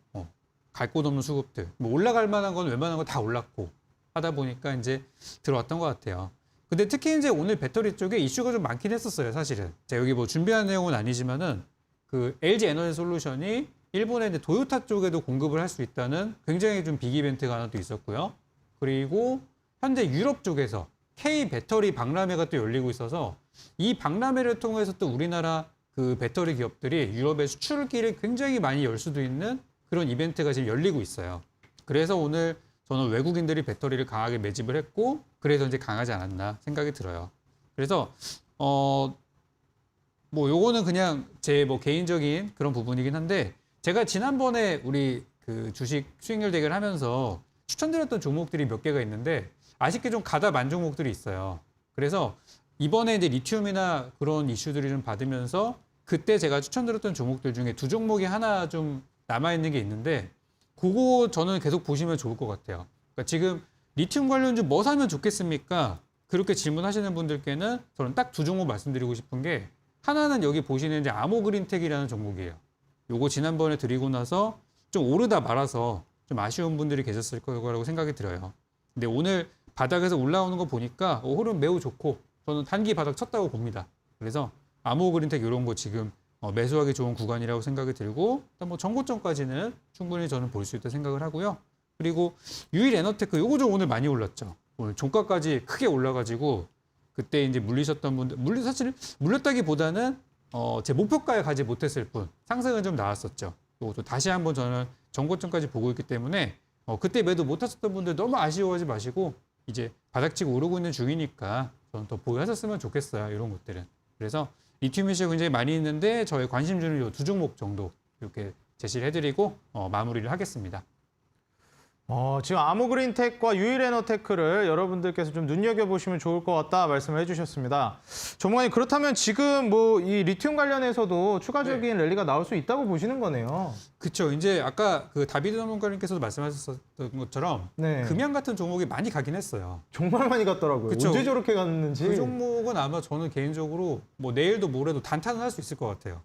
D: 갈 곳 없는 수급들, 뭐 올라갈 만한 건 웬만한 거 다 올랐고 하다 보니까 이제 들어왔던 것 같아요. 근데 특히 이제 오늘 배터리 쪽에 이슈가 좀 많긴 했었어요, 사실은. 제가 여기 뭐 준비한 내용은 아니지만은 그 LG 에너지 솔루션이 일본의 이제 도요타 쪽에도 공급을 할 수 있다는 굉장히 좀 빅 이벤트가 하나 또 있었고요. 그리고 현재 유럽 쪽에서 K 배터리 박람회가 또 열리고 있어서 이 박람회를 통해서 또 우리나라 그 배터리 기업들이 유럽의 수출길을 굉장히 많이 열 수도 있는 그런 이벤트가 지금 열리고 있어요. 그래서 오늘 저는 외국인들이 배터리를 강하게 매집을 했고 그래서 이제 강하지 않았나 생각이 들어요. 그래서 뭐 요거는 그냥 제 뭐 개인적인 그런 부분이긴 한데 제가 지난번에 우리 그 주식 수익률 대결 하면서 추천드렸던 종목들이 몇 개가 있는데 아쉽게 좀 가다 만 종목들이 있어요. 그래서 이번에 이제 리튬이나 그런 이슈들이 좀 받으면서 그때 제가 추천드렸던 종목들 중에 두 종목이 하나 좀 남아있는 게 있는데 그거 저는 계속 보시면 좋을 것 같아요. 그러니까 지금 리튬 관련주 뭐 사면 좋겠습니까? 그렇게 질문하시는 분들께는 저는 딱 두 종목 말씀드리고 싶은 게 하나는 여기 보시는 이제 아모그린텍이라는 종목이에요. 요거 지난번에 드리고 나서 좀 오르다 말아서 좀 아쉬운 분들이 계셨을 거라고 생각이 들어요. 근데 오늘 바닥에서 올라오는 거 보니까 흐름 매우 좋고 저는 단기 바닥 쳤다고 봅니다. 그래서 아모그린텍 이런 거 지금 매수하기 좋은 구간이라고 생각이 들고 일단 뭐 전고점까지는 충분히 저는 볼 수 있다 생각을 하고요. 그리고 유일에너테크 요거 좀 오늘 많이 올랐죠. 오늘 종가까지 크게 올라가지고 그때 이제 물리셨던 분들 사실 물렸다기보다는 제 목표가에 가지 못했을 뿐 상승은 좀 나왔었죠. 요것도 다시 한번 저는 전고점까지 보고 있기 때문에 그때 매도 못하셨던 분들 너무 아쉬워하지 마시고 이제 바닥치고 오르고 있는 중이니까 저는 더 보유하셨으면 좋겠어요. 이런 것들은. 그래서 리튬 이슈가 굉장히 많이 있는데 저의 관심 주는 요 두 종목 정도 이렇게 제시를 해드리고 마무리를 하겠습니다.
A: 지금 아모그린텍과 유일에너테크를 여러분들께서 좀 눈여겨보시면 좋을 것 같다 말씀을 해주셨습니다. 전문가님, 그렇다면 지금 뭐 이 리튬 관련해서도 추가적인 랠리가 나올 수 있다고 보시는 거네요.
D: 그렇죠. 이제 아까 그 다비드 전문가님께서도 말씀하셨던 것처럼
A: 네.
D: 금양 같은 종목이 많이 가긴 했어요.
A: 정말 많이 갔더라고요.
D: 그쵸.
A: 언제 저렇게 갔는지.
D: 그 종목은 아마 저는 개인적으로 뭐 내일도 모레도 단타는 할 수 있을 것 같아요.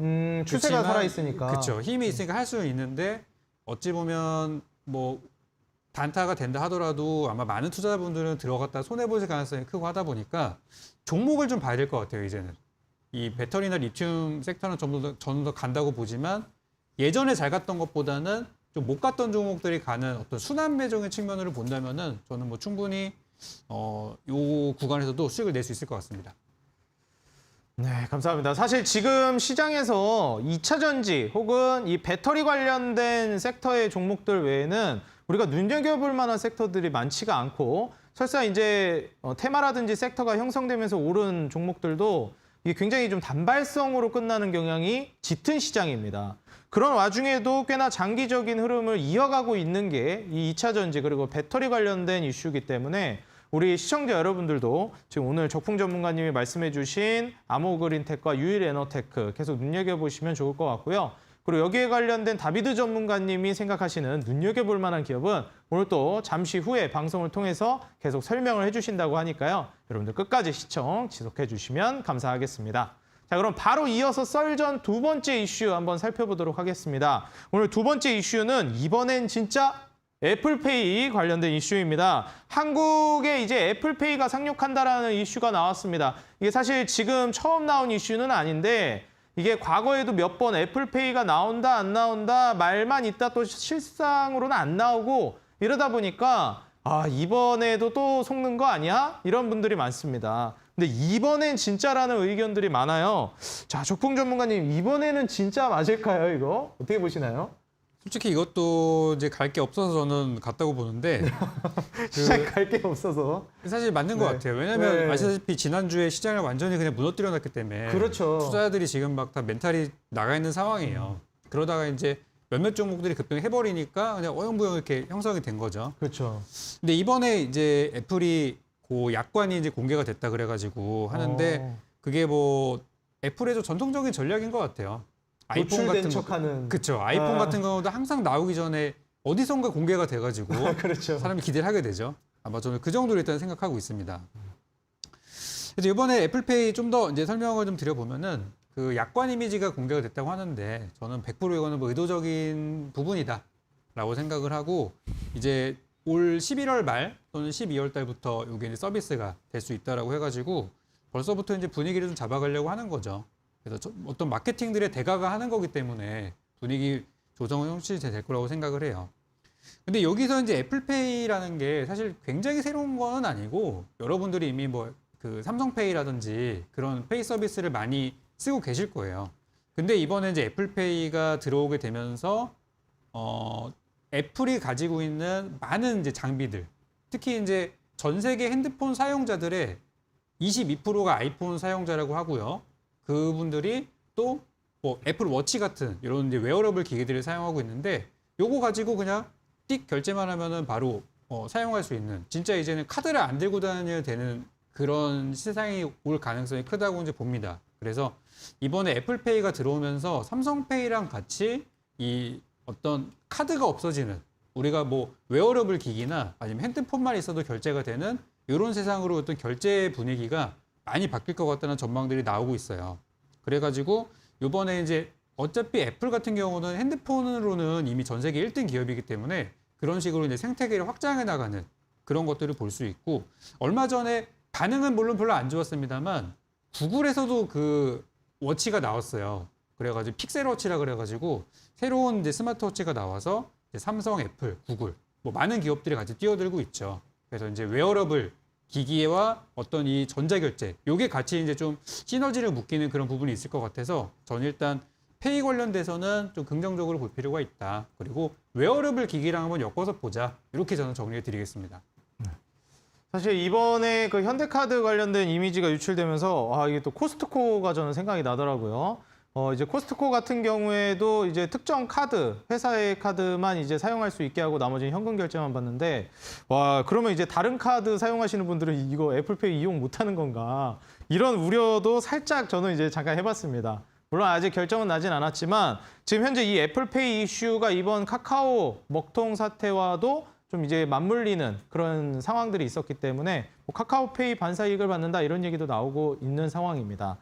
A: 추세가 살아있으니까.
D: 그렇죠. 힘이 있으니까 할 수는 있는데 어찌 보면 뭐 단타가 된다 하더라도 아마 많은 투자자분들은 들어갔다 손해보실 가능성이 크고 하다 보니까 종목을 좀 봐야 될 것 같아요, 이제는. 이 배터리나 리튬 섹터는 저는 더 간다고 보지만 예전에 잘 갔던 것보다는 좀 못 갔던 종목들이 가는 어떤 순환 매종의 측면으로 본다면은 저는 뭐 충분히 요 구간에서도 수익을 낼 수 있을 것 같습니다.
A: 네, 감사합니다. 사실 지금 시장에서 2차 전지 혹은 이 배터리 관련된 섹터의 종목들 외에는 우리가 눈여겨볼 만한 섹터들이 많지가 않고 설사 이제 테마라든지 섹터가 형성되면서 오른 종목들도 이게 굉장히 좀 단발성으로 끝나는 경향이 짙은 시장입니다. 그런 와중에도 꽤나 장기적인 흐름을 이어가고 있는 게 이 2차 전지 그리고 배터리 관련된 이슈이기 때문에 우리 시청자 여러분들도 지금 오늘 적풍 전문가님이 말씀해 주신 아모그린텍과 유일에너테크 계속 눈여겨보시면 좋을 것 같고요. 그리고 여기에 관련된 다비드 전문가님이 생각하시는 눈여겨볼 만한 기업은 오늘 또 잠시 후에 방송을 통해서 계속 설명을 해주신다고 하니까요. 여러분들 끝까지 시청 지속해 주시면 감사하겠습니다. 자, 그럼 바로 이어서 썰전 두 번째 이슈 한번 살펴보도록 하겠습니다. 오늘 두 번째 이슈는 이번엔 진짜 애플페이 관련된 이슈입니다. 한국에 이제 애플페이가 상륙한다라는 이슈가 나왔습니다. 이게 사실 지금 처음 나온 이슈는 아닌데 이게 과거에도 몇 번 애플페이가 나온다 안 나온다 말만 있다 또 실상으로는 안 나오고 이러다 보니까 이번에도 또 속는 거 아니야? 이런 분들이 많습니다. 근데 이번엔 진짜라는 의견들이 많아요. 자, 적풍 전문가님, 이번에는 진짜 맞을까요, 이거? 어떻게 보시나요?
D: 솔직히 이것도 이제 갈 게 없어서 저는 같다고 보는데
A: 시장 갈 게 없어서.
D: 사실 맞는 것
A: 네.
D: 같아요. 왜냐하면
A: 네.
D: 아시다시피 지난주에 시장을 완전히 그냥 무너뜨려 놨기 때문에
A: 그렇죠.
D: 투자자들이 지금 막 다 멘탈이 나가 있는 상황이에요. 그러다가 이제 몇몇 종목들이 급등 해버리니까 그냥 어영부영 이렇게 형성이 된 거죠.
A: 그렇죠.
D: 근데 이번에 이제 애플이 그 약관이 이제 공개가 됐다 그래가지고 하는데 그게 뭐 애플의 좀 전통적인 전략인 것 같아요. 아이폰 같은
A: 척하는.
D: 그렇죠. 아이폰 같은 경우도 항상 나오기 전에 어디선가 공개가 돼가지고
A: 그렇죠.
D: 사람이 기대를 하게 되죠. 아마 저는 그 정도로 일단 생각하고 있습니다. 그래서 이번에 애플페이 좀 더 이제 설명을 좀 드려보면은 그 약관 이미지가 공개가 됐다고 하는데 저는 100% 이거는 뭐 의도적인 부분이다라고 생각을 하고 이제 올 11월 말 또는 12월 달부터 이게 이제 서비스가 될 수 있다라고 해가지고 벌써부터 이제 분위기를 좀 잡아가려고 하는 거죠. 그래서 어떤 마케팅들의 대가가 하는 거기 때문에 분위기 조정은 확실히 될 거라고 생각을 해요. 근데 여기서 이제 애플페이라는 게 사실 굉장히 새로운 건 아니고 여러분들이 이미 뭐 그 삼성페이라든지 그런 페이 서비스를 많이 쓰고 계실 거예요. 근데 이번에 이제 애플페이가 들어오게 되면서 애플이 가지고 있는 많은 이제 장비들, 특히 이제 전 세계 핸드폰 사용자들의 22%가 아이폰 사용자라고 하고요. 그분들이 또 뭐 애플 워치 같은 이런 이제 웨어러블 기기들을 사용하고 있는데 요거 가지고 그냥 띡 결제만 하면은 바로 사용할 수 있는 진짜 이제는 카드를 안 들고 다녀야 되는 그런 세상이 올 가능성이 크다고 이제 봅니다. 그래서 이번에 애플페이가 들어오면서 삼성페이랑 같이 이 어떤 카드가 없어지는 우리가 뭐 웨어러블 기기나 아니면 핸드폰만 있어도 결제가 되는 이런 세상으로 어떤 결제 분위기가 많이 바뀔 것 같다는 전망들이 나오고 있어요. 그래가지고 이번에 이제 어차피 애플 같은 경우는 핸드폰으로는 이미 전 세계 1등 기업이기 때문에 그런 식으로 이제 생태계를 확장해 나가는 그런 것들을 볼 수 있고, 얼마 전에 반응은 물론 별로 안 좋았습니다만 구글에서도 그 워치가 나왔어요. 그래가지고 픽셀 워치라 그래가지고 새로운 이제 스마트워치가 나와서 이제 삼성, 애플, 구글 뭐 많은 기업들이 같이 뛰어들고 있죠. 그래서 이제 웨어러블 기기와 어떤 이 전자결제 요게 같이 이제 좀 시너지를 묶이는 그런 부분이 있을 것 같아서 저는 일단 페이 관련돼서는 좀 긍정적으로 볼 필요가 있다. 그리고 웨어러블 기기랑 한번 엮어서 보자. 이렇게 저는 정리해 드리겠습니다.
A: 사실 이번에 그 현대카드 관련된 이미지가 유출되면서 이게 또 코스트코가 저는 생각이 나더라고요. 이제 코스트코 같은 경우에도 이제 특정 카드, 회사의 카드만 이제 사용할 수 있게 하고 나머지는 현금 결제만 받는데, 와, 그러면 이제 다른 카드 사용하시는 분들은 이거 애플페이 이용 못 하는 건가? 이런 우려도 살짝 저는 이제 잠깐 해봤습니다. 물론 아직 결정은 나진 않았지만 지금 현재 이 애플페이 이슈가 이번 카카오 먹통 사태와도 좀 이제 맞물리는 그런 상황들이 있었기 때문에 뭐 카카오페이 반사 이익을 받는다 이런 얘기도 나오고 있는 상황입니다.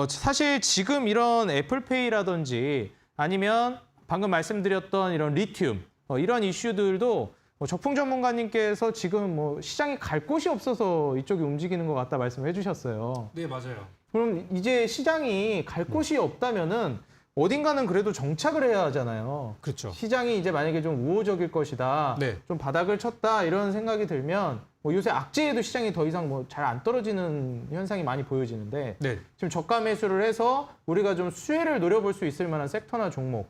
A: 사실 지금 이런 애플페이라든지 아니면 방금 말씀드렸던 이런 리튬 이런 이슈들도 적풍 전문가님께서 지금 뭐 시장에 갈 곳이 없어서 이쪽이 움직이는 것 같다 말씀해 주셨어요.
D: 네, 맞아요.
A: 그럼 이제 시장이 갈 곳이 없다면은 어딘가는 그래도 정착을 해야 하잖아요.
D: 그렇죠.
A: 시장이 이제 만약에 좀 우호적일 것이다,
D: 네.
A: 좀 바닥을 쳤다 이런 생각이 들면 뭐 요새 악재에도 시장이 더 이상 뭐 잘 안 떨어지는 현상이 많이 보여지는데
D: 네.
A: 지금 저가 매수를 해서 우리가 좀 수혜를 노려볼 수 있을 만한 섹터나 종목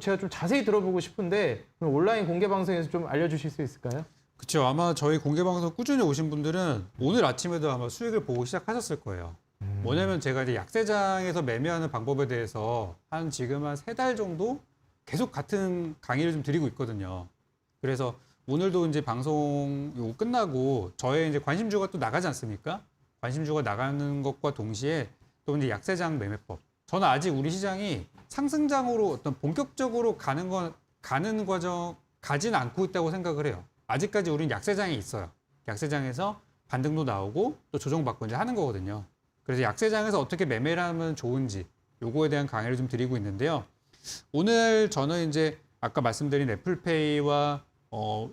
A: 제가 좀 자세히 들어보고 싶은데 그럼 온라인 공개 방송에서 좀 알려주실 수 있을까요?
D: 그렇죠. 아마 저희 공개 방송 꾸준히 오신 분들은 오늘 아침에도 아마 수익을 보고 시작하셨을 거예요. 뭐냐면 제가 이제 약세장에서 매매하는 방법에 대해서 지금 한 3달 정도 계속 같은 강의를 좀 드리고 있거든요. 그래서 오늘도 이제 방송 요거 끝나고 저의 이제 관심주가 또 나가지 않습니까? 관심주가 나가는 것과 동시에 또 이제 약세장 매매법. 저는 아직 우리 시장이 상승장으로 어떤 본격적으로 가는 과정 가진 않고 있다고 생각을 해요. 아직까지 우리는 약세장에 있어요. 약세장에서 반등도 나오고 또 조정받고 이제 하는 거거든요. 그래서 약세장에서 어떻게 매매를 하면 좋은지 요거에 대한 강의를 좀 드리고 있는데요. 오늘 저는 이제 아까 말씀드린 애플페이와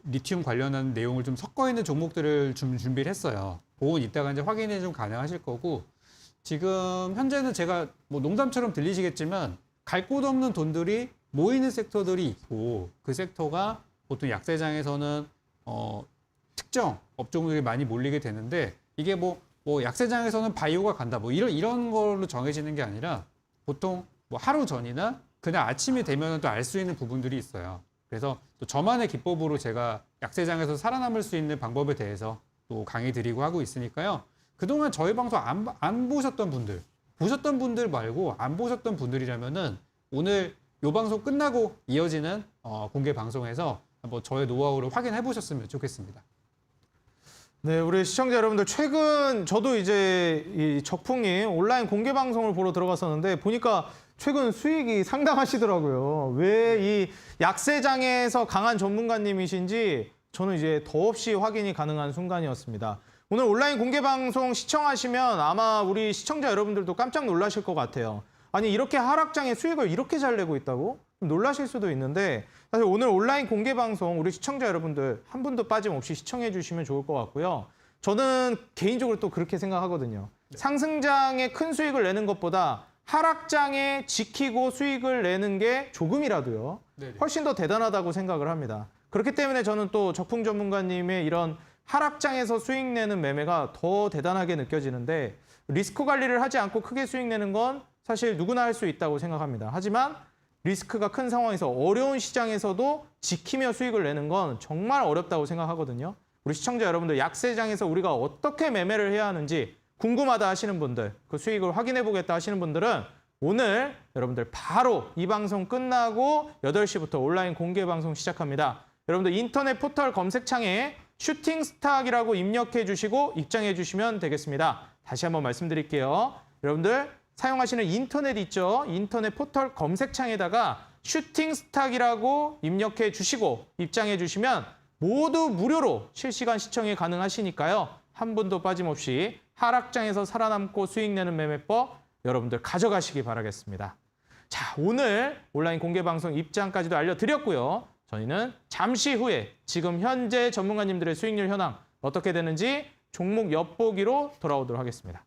D: 리튬 관련한 내용을 좀 섞어 있는 종목들을 좀 준비를 했어요. 그건 이따가 이제 확인이 좀 가능하실 거고, 지금 현재는 제가 뭐 농담처럼 들리시겠지만 갈 곳 없는 돈들이 모이는 섹터들이 있고, 그 섹터가 보통 약세장에서는 특정 업종들이 많이 몰리게 되는데, 이게 뭐 약세장에서는 바이오가 간다 뭐 이런 걸로 정해지는 게 아니라 보통 뭐 하루 전이나 그날 아침이 되면 또 알 수 있는 부분들이 있어요. 그래서 또 저만의 기법으로 제가 약세장에서 살아남을 수 있는 방법에 대해서 또 강의 드리고 하고 있으니까요. 그동안 저희 방송 안 보셨던 분들, 보셨던 분들 말고 안 보셨던 분들이라면은 오늘 요 방송 끝나고 이어지는 공개 방송에서 한번 저의 노하우를 확인해 보셨으면 좋겠습니다.
A: 네, 우리 시청자 여러분들 최근 저도 이제 이 적풍이 온라인 공개 방송을 보러 들어갔었는데 보니까 최근 수익이 상당하시더라고요. 왜 이 약세장에서 강한 전문가님이신지 저는 이제 더없이 확인이 가능한 순간이었습니다. 오늘 온라인 공개 방송 시청하시면 아마 우리 시청자 여러분들도 깜짝 놀라실 것 같아요. 아니 이렇게 하락장에 수익을 이렇게 잘 내고 있다고? 놀라실 수도 있는데 사실 오늘 온라인 공개 방송 우리 시청자 여러분들 한 분도 빠짐없이 시청해 주시면 좋을 것 같고요. 저는 개인적으로 또 그렇게 생각하거든요. 상승장에 큰 수익을 내는 것보다 하락장에 지키고 수익을 내는 게 조금이라도요. 훨씬 더 대단하다고 생각을 합니다. 그렇기 때문에 저는 또 적풍 전문가님의 이런 하락장에서 수익 내는 매매가 더 대단하게 느껴지는데 리스크 관리를 하지 않고 크게 수익 내는 건 사실 누구나 할 수 있다고 생각합니다. 하지만 리스크가 큰 상황에서 어려운 시장에서도 지키며 수익을 내는 건 정말 어렵다고 생각하거든요. 우리 시청자 여러분들 약세장에서 우리가 어떻게 매매를 해야 하는지 궁금하다 하시는 분들, 그 수익을 확인해 보겠다 하시는 분들은 오늘 여러분들 바로 이 방송 끝나고 8시부터 온라인 공개 방송 시작합니다. 여러분들 인터넷 포털 검색창에 슈팅스탁이라고 입력해 주시고 입장해 주시면 되겠습니다. 다시 한번 말씀드릴게요. 여러분들 사용하시는 인터넷 있죠? 인터넷 포털 검색창에다가 슈팅스탁이라고 입력해 주시고 입장해 주시면 모두 무료로 실시간 시청이 가능하시니까요. 한 분도 빠짐없이 하락장에서 살아남고 수익 내는 매매법 여러분들 가져가시기 바라겠습니다. 자, 오늘 온라인 공개 방송 입장까지도 알려드렸고요. 저희는 잠시 후에 지금 현재 전문가님들의 수익률 현황 어떻게 되는지 종목 엿보기로 돌아오도록 하겠습니다.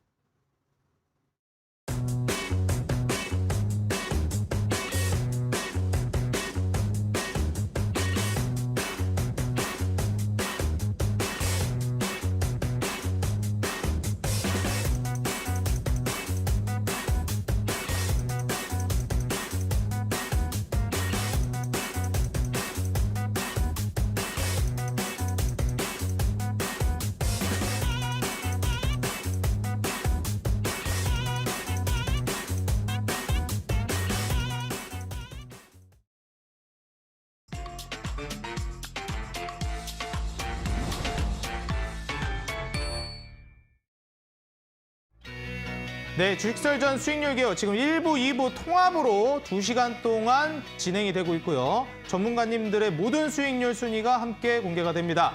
A: 네, 주식설전 수익률 개요 지금 1부, 2부 통합으로 2시간 동안 진행이 되고 있고요. 전문가님들의 모든 수익률 순위가 함께 공개가 됩니다.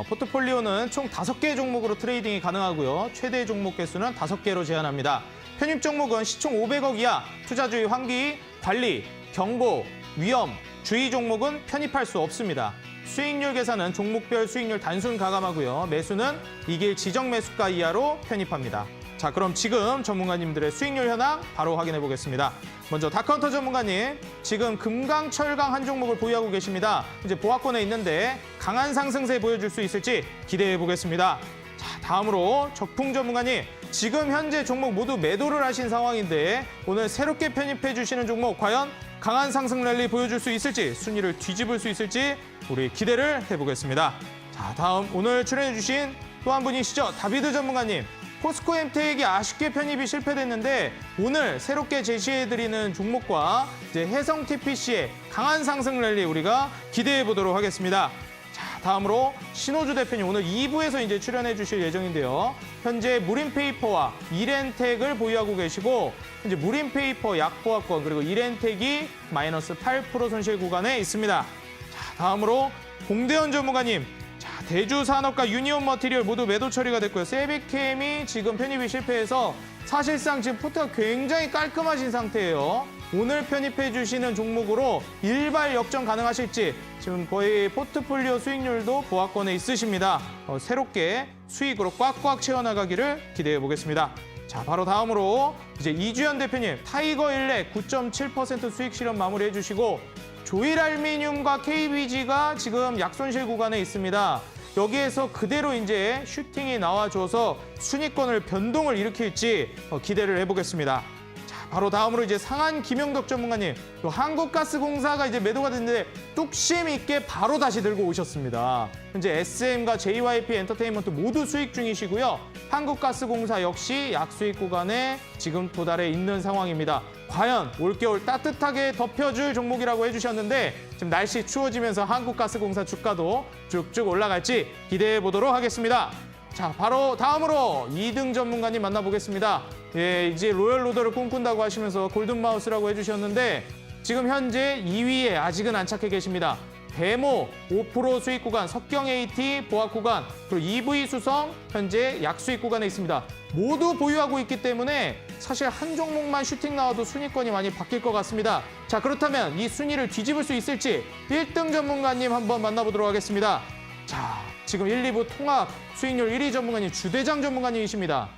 A: 포트폴리오는 총 5개 종목으로 트레이딩이 가능하고요. 최대 종목 개수는 5개로 제한합니다. 편입 종목은 시총 500억 이하, 투자주의 환기, 관리, 경고, 위험, 주의 종목은 편입할 수 없습니다. 수익률 계산은 종목별 수익률 단순 가감하고요. 매수는 이길 지정 매수가 이하로 편입합니다. 자, 그럼 지금 전문가님들의 수익률 현황 바로 확인해 보겠습니다. 먼저 다카운터 전문가님, 지금 금강, 철강 한 종목을 보유하고 계십니다. 이제 보합권에 있는데 강한 상승세 보여줄 수 있을지 기대해 보겠습니다. 자, 다음으로 적풍 전문가님, 지금 현재 종목 모두 매도를 하신 상황인데 오늘 새롭게 편입해 주시는 종목 과연 강한 상승 랠리 보여줄 수 있을지, 순위를 뒤집을 수 있을지 우리 기대를 해보겠습니다. 자, 다음 오늘 출연해 주신 또 한 분이시죠. 다비드 전문가님. 포스코 엠텍이 아쉽게 편입이 실패됐는데 오늘 새롭게 제시해드리는 종목과 이제 해성 TPC의 강한 상승 랠리 우리가 기대해 보도록 하겠습니다. 자, 다음으로 신호주 대표님 오늘 2부에서 이제 출연해 주실 예정인데요. 현재 무림페이퍼와 이렌텍을 보유하고 계시고 현재 무림페이퍼 약보합권 그리고 이렌텍이 마이너스 8% 손실 구간에 있습니다. 자, 다음으로 공대현 전문가님. 대주산업과 유니온 머티리얼 모두 매도 처리가 됐고요. 세비캠이 지금 편입이 실패해서 사실상 지금 포트가 굉장히 깔끔하신 상태예요. 오늘 편입해 주시는 종목으로 일발 역전 가능하실지 지금 거의 포트폴리오 수익률도 보합권에 있으십니다. 새롭게 수익으로 꽉꽉 채워나가기를 기대해 보겠습니다. 자, 바로 다음으로 이제 이주연 대표님 타이거 일렉 9.7% 수익 실현 마무리해 주시고 조일알미늄과 KBG가 지금 약손실 구간에 있습니다. 여기에서 그대로 이제 슈팅이 나와줘서 순위권을 변동을 일으킬지 기대를 해보겠습니다. 자, 바로 다음으로 이제 상한 김영덕 전문가님, 또 한국가스공사가 이제 매도가 됐는데 뚝심 있게 바로 다시 들고 오셨습니다. 현재 SM과 JYP 엔터테인먼트 모두 수익 중이시고요. 한국가스공사 역시 약수익 구간에 지금 도달해 있는 상황입니다. 과연 올겨울 따뜻하게 덮여줄 종목이라고 해주셨는데 지금 날씨 추워지면서 한국가스공사 주가도 쭉쭉 올라갈지 기대해 보도록 하겠습니다. 자, 바로 다음으로 2등 전문가님 만나보겠습니다. 예, 이제 로열로더를 꿈꾼다고 하시면서 골든마우스라고 해주셨는데 지금 현재 2위에 아직은 안착해 계십니다. 데모 5% 수익 구간, 석경 AT 보합 구간, 그리고 EV 수성 현재 약수익 구간에 있습니다. 모두 보유하고 있기 때문에 사실 한 종목만 슈팅 나와도 순위권이 많이 바뀔 것 같습니다. 자, 그렇다면 이 순위를 뒤집을 수 있을지 1등 전문가님 한번 만나보도록 하겠습니다. 자, 지금 1, 2부 통합 수익률 1위 전문가님 주대장 전문가님이십니다.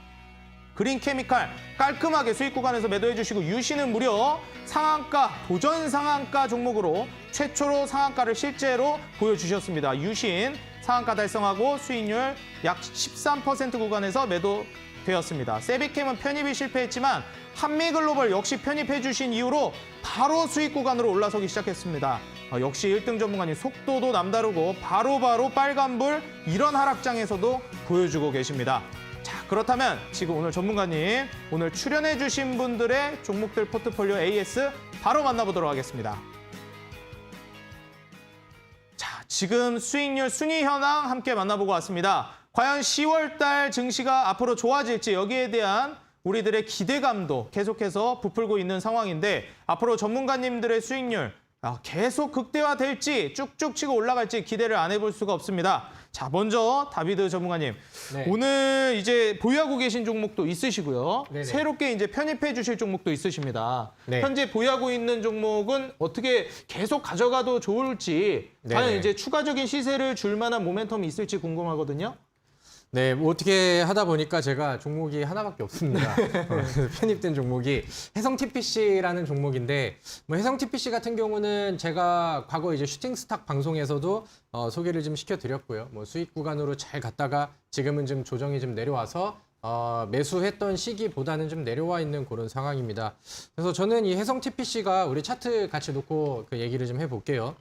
A: 그린케미칼 깔끔하게 수익 구간에서 매도해 주시고 유시는 무려 상한가, 도전 상한가 종목으로 최초로 상한가를 실제로 보여주셨습니다. 유신 상한가 달성하고 수익률 약 13% 구간에서 매도되었습니다. 세비캠은 편입이 실패했지만 한미글로벌 역시 편입해 주신 이후로 바로 수익 구간으로 올라서기 시작했습니다. 역시 1등 전문가님 속도도 남다르고 바로바로 빨간불 이런 하락장에서도 보여주고 계십니다. 자, 그렇다면 지금 오늘 전문가님 오늘 출연해 주신 분들의 종목들 포트폴리오 AS 바로 만나보도록 하겠습니다. 자, 지금 수익률 순위 현황 함께 만나보고 왔습니다. 과연 10월 달 증시가 앞으로 좋아질지 여기에 대한 우리들의 기대감도 계속해서 부풀고 있는 상황인데 앞으로 전문가님들의 수익률 계속 극대화될지 쭉쭉 치고 올라갈지 기대를 안 해볼 수가 없습니다. 자, 먼저 다비드 전문가님.
C: 네.
A: 오늘 이제 보유하고 계신 종목도 있으시고요.
C: 네네.
A: 새롭게 이제 편입해 주실 종목도 있으십니다.
C: 네.
A: 현재 보유하고 있는 종목은 어떻게 계속 가져가도 좋을지, 과연
C: 네네.
A: 이제 추가적인 시세를 줄 만한 모멘텀이 있을지 궁금하거든요.
C: 네, 뭐 어떻게 하다 보니까 제가 종목이 하나밖에 없습니다. 편입된 종목이 해성 TPC라는 종목인데, 뭐 해성 TPC 같은 경우는 제가 과거 이제 슈팅스탁 방송에서도 소개를 좀 시켜드렸고요. 뭐 수익 구간으로 잘 갔다가 지금은 좀 조정이 좀 내려와서 매수했던 시기보다는 좀 내려와 있는 그런 상황입니다. 그래서 저는 이 해성 TPC가 우리 차트 같이 놓고 그 얘기를 좀 해볼게요.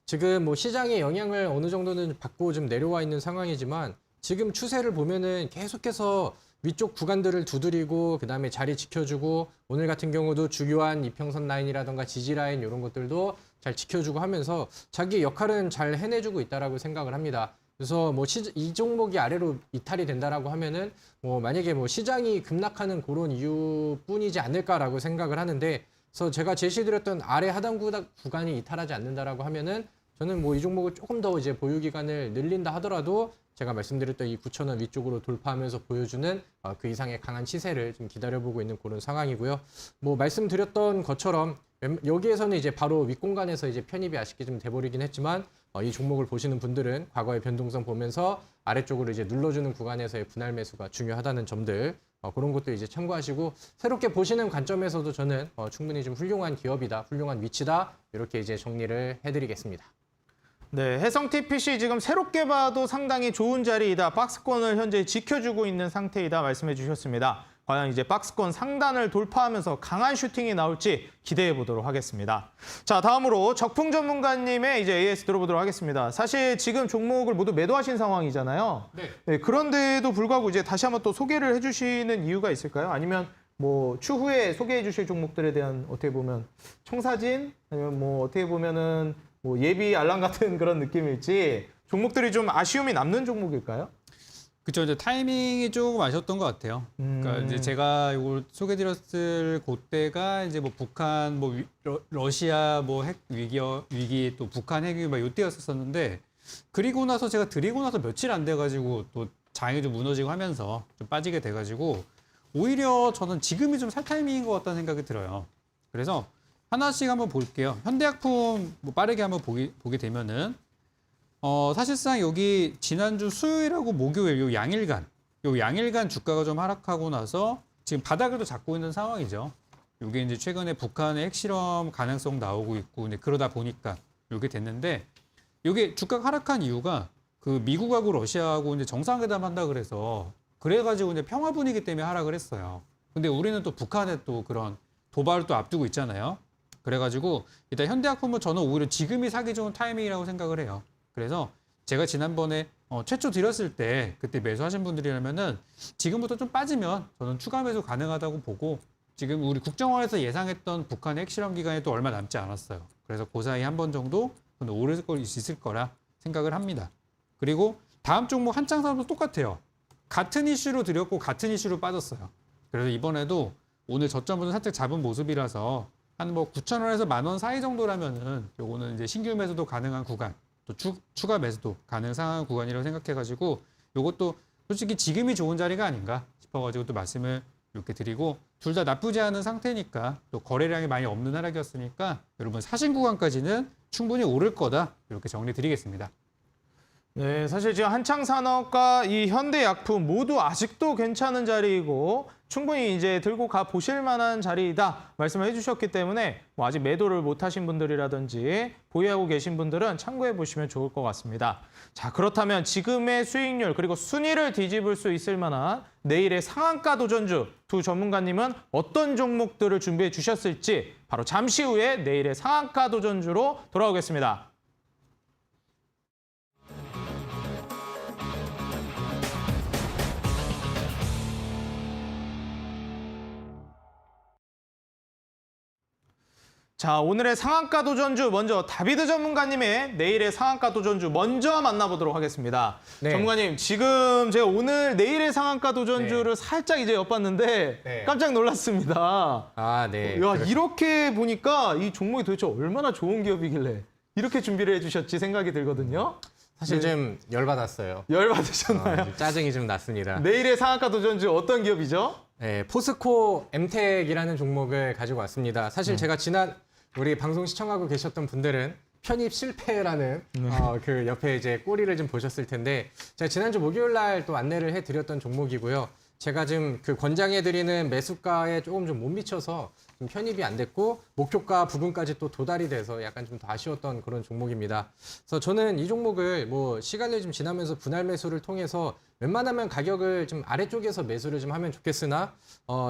C: 지금 뭐 시장의 영향을 어느 정도는 받고 좀 내려와 있는 상황이지만 지금 추세를 보면은 계속해서 위쪽 구간들을 두드리고 그다음에 자리 지켜주고 오늘 같은 경우도 주요한 이평선 라인이라던가 지지 라인 이런 것들도 잘 지켜주고 하면서 자기 역할은 잘 해내주고 있다라고 생각을 합니다. 그래서 뭐 이 종목이 아래로 이탈이 된다라고 하면은 뭐 만약에 뭐 시장이 급락하는 그런 이유뿐이지 않을까라고 생각을 하는데, 그래서 제가 제시드렸던 아래 하단 구간이 이탈하지 않는다라고 하면은 저는 뭐 이 종목을 조금 더 이제 보유 기간을 늘린다 하더라도 제가 말씀드렸던 이 9,000원 위쪽으로 돌파하면서 보여주는 그 이상의 강한 시세를 좀 기다려보고 있는 그런 상황이고요. 뭐 말씀드렸던 것처럼 여기에서는 이제 바로 윗공간에서 이제 편입이 아쉽게 좀 돼버리긴 했지만 이 종목을 보시는 분들은 과거의 변동성 보면서 아래쪽으로 이제 눌러주는 구간에서의 분할 매수가 중요하다는 점들 그런 것도 이제 참고하시고 새롭게 보시는 관점에서도 저는 충분히 좀 훌륭한 기업이다, 훌륭한 위치다 이렇게 이제 정리를 해드리겠습니다.
A: 네, 해성 TPC 지금 새롭게 봐도 상당히 좋은 자리이다. 박스권을 현재 지켜주고 있는 상태이다 말씀해 주셨습니다. 과연 이제 박스권 상단을 돌파하면서 강한 슈팅이 나올지 기대해 보도록 하겠습니다. 자, 다음으로 적풍 전문가님의 이제 AS 들어보도록 하겠습니다. 사실 지금 종목을 모두 매도하신 상황이잖아요. 네, 그런데도 불구하고 이제 다시 한번 또 소개를 해주시는 이유가 있을까요? 아니면 뭐 추후에 소개해 주실 종목들에 대한 어떻게 보면 청사진 아니면 뭐 어떻게 보면은 뭐 예비 알람 같은 그런 느낌일지 종목들이 좀 아쉬움이 남는 종목일까요?
D: 그쵸, 이제 타이밍이 조금 아쉬웠던 것 같아요. 그러니까 이제 제가 이걸 소개드렸을 그때가 이제 뭐 북한, 뭐 러시아 뭐 핵 위기 또 북한 핵 위기 막 이때였었는데 그리고 나서 제가 드리고 나서 며칠 안 돼가지고 또 장이 좀 무너지고 하면서 좀 빠지게 돼가지고 오히려 저는 지금이 좀 살 타이밍인 것 같다는 생각이 들어요. 그래서 하나씩 한번 볼게요. 현대약품 뭐 빠르게 한번 보게 되면은 사실상 여기 지난주 수요일하고 목요일 요 양일간 주가가 좀 하락하고 나서 지금 바닥을 또 잡고 있는 상황이죠. 이게 이제 최근에 북한의 핵실험 가능성 나오고 있고 이제 그러다 보니까 이렇게 됐는데 이게 주가가 하락한 이유가 그 미국하고 러시아하고 이제 정상회담 한다 그래가지고 이제 평화 분위기 때문에 하락을 했어요. 근데 우리는 또 북한에 또 그런 도발을 또 앞두고 있잖아요. 그래가지고 일단 현대약품은 저는 오히려 지금이 사기 좋은 타이밍이라고 생각을 해요. 그래서 제가 지난번에 최초 드렸을 때 그때 매수하신 분들이라면은 지금부터 좀 빠지면 저는 추가 매수 가능하다고 보고 지금 우리 국정원에서 예상했던 북한의 핵실험 기간에 또 얼마 남지 않았어요. 그래서 그 사이 한 번 정도 저는 오를 수 있을 거라 생각을 합니다. 그리고 다음 종목 한창사도 똑같아요. 같은 이슈로 드렸고 같은 이슈로 빠졌어요. 그래서 이번에도 오늘 저점부터 살짝 잡은 모습이라서 한 뭐 9,000원에서 10,000원 사이 정도라면은 요거는 이제 신규 매수도 가능한 구간, 또 추가 매수도 가능한 구간이라고 생각해가지고 요것도 솔직히 지금이 좋은 자리가 아닌가 싶어가지고 또 말씀을 이렇게 드리고 둘 다 나쁘지 않은 상태니까 또 거래량이 많이 없는 하락이었으니까 여러분 사신 구간까지는 충분히 오를 거다 이렇게 정리 드리겠습니다.
A: 네, 사실 지금 한창산업과 이 현대약품 모두 아직도 괜찮은 자리이고 충분히 이제 들고 가 보실 만한 자리이다 말씀을 해주셨기 때문에 뭐 아직 매도를 못 하신 분들이라든지 보유하고 계신 분들은 참고해 보시면 좋을 것 같습니다. 자, 그렇다면 지금의 수익률 그리고 순위를 뒤집을 수 있을 만한 내일의 상한가 도전주 두 전문가님은 어떤 종목들을 준비해 주셨을지 바로 잠시 후에 내일의 상한가 도전주로 돌아오겠습니다. 자, 오늘의 상한가 도전주 먼저 다비드 전문가님의 내일의 상한가 도전주 먼저 만나보도록 하겠습니다.
C: 네.
A: 전문가님, 지금 제가 오늘 내일의 상한가 도전주를 살짝 이제 엿봤는데
C: 네.
A: 깜짝 놀랐습니다.
C: 아, 네.
A: 야, 이렇게 보니까 이 종목이 도대체 얼마나 좋은 기업이길래 이렇게 준비를 해주셨지 생각이 들거든요.
C: 사실 좀 열받았어요.
A: 열받으셨나요?
C: 좀 짜증이 좀 났습니다.
A: 내일의 상한가 도전주 어떤 기업이죠?
C: 네, 포스코 엠텍이라는 종목을 가지고 왔습니다. 사실 제가 지난 우리 방송 시청하고 계셨던 분들은 편입 실패라는 그 옆에 이제 꼬리를 좀 보셨을 텐데 제가 지난주 목요일 날 또 안내를 해드렸던 종목이고요. 제가 지금 그 권장해드리는 매수가에 조금 좀 못 미쳐서 좀 편입이 안 됐고 목표가 부근까지 또 도달이 돼서 약간 좀 더 아쉬웠던 그런 종목입니다. 그래서 저는 이 종목을 뭐 시간이 좀 지나면서 분할 매수를 통해서 웬만하면 가격을 좀 아래쪽에서 매수를 좀 하면 좋겠으나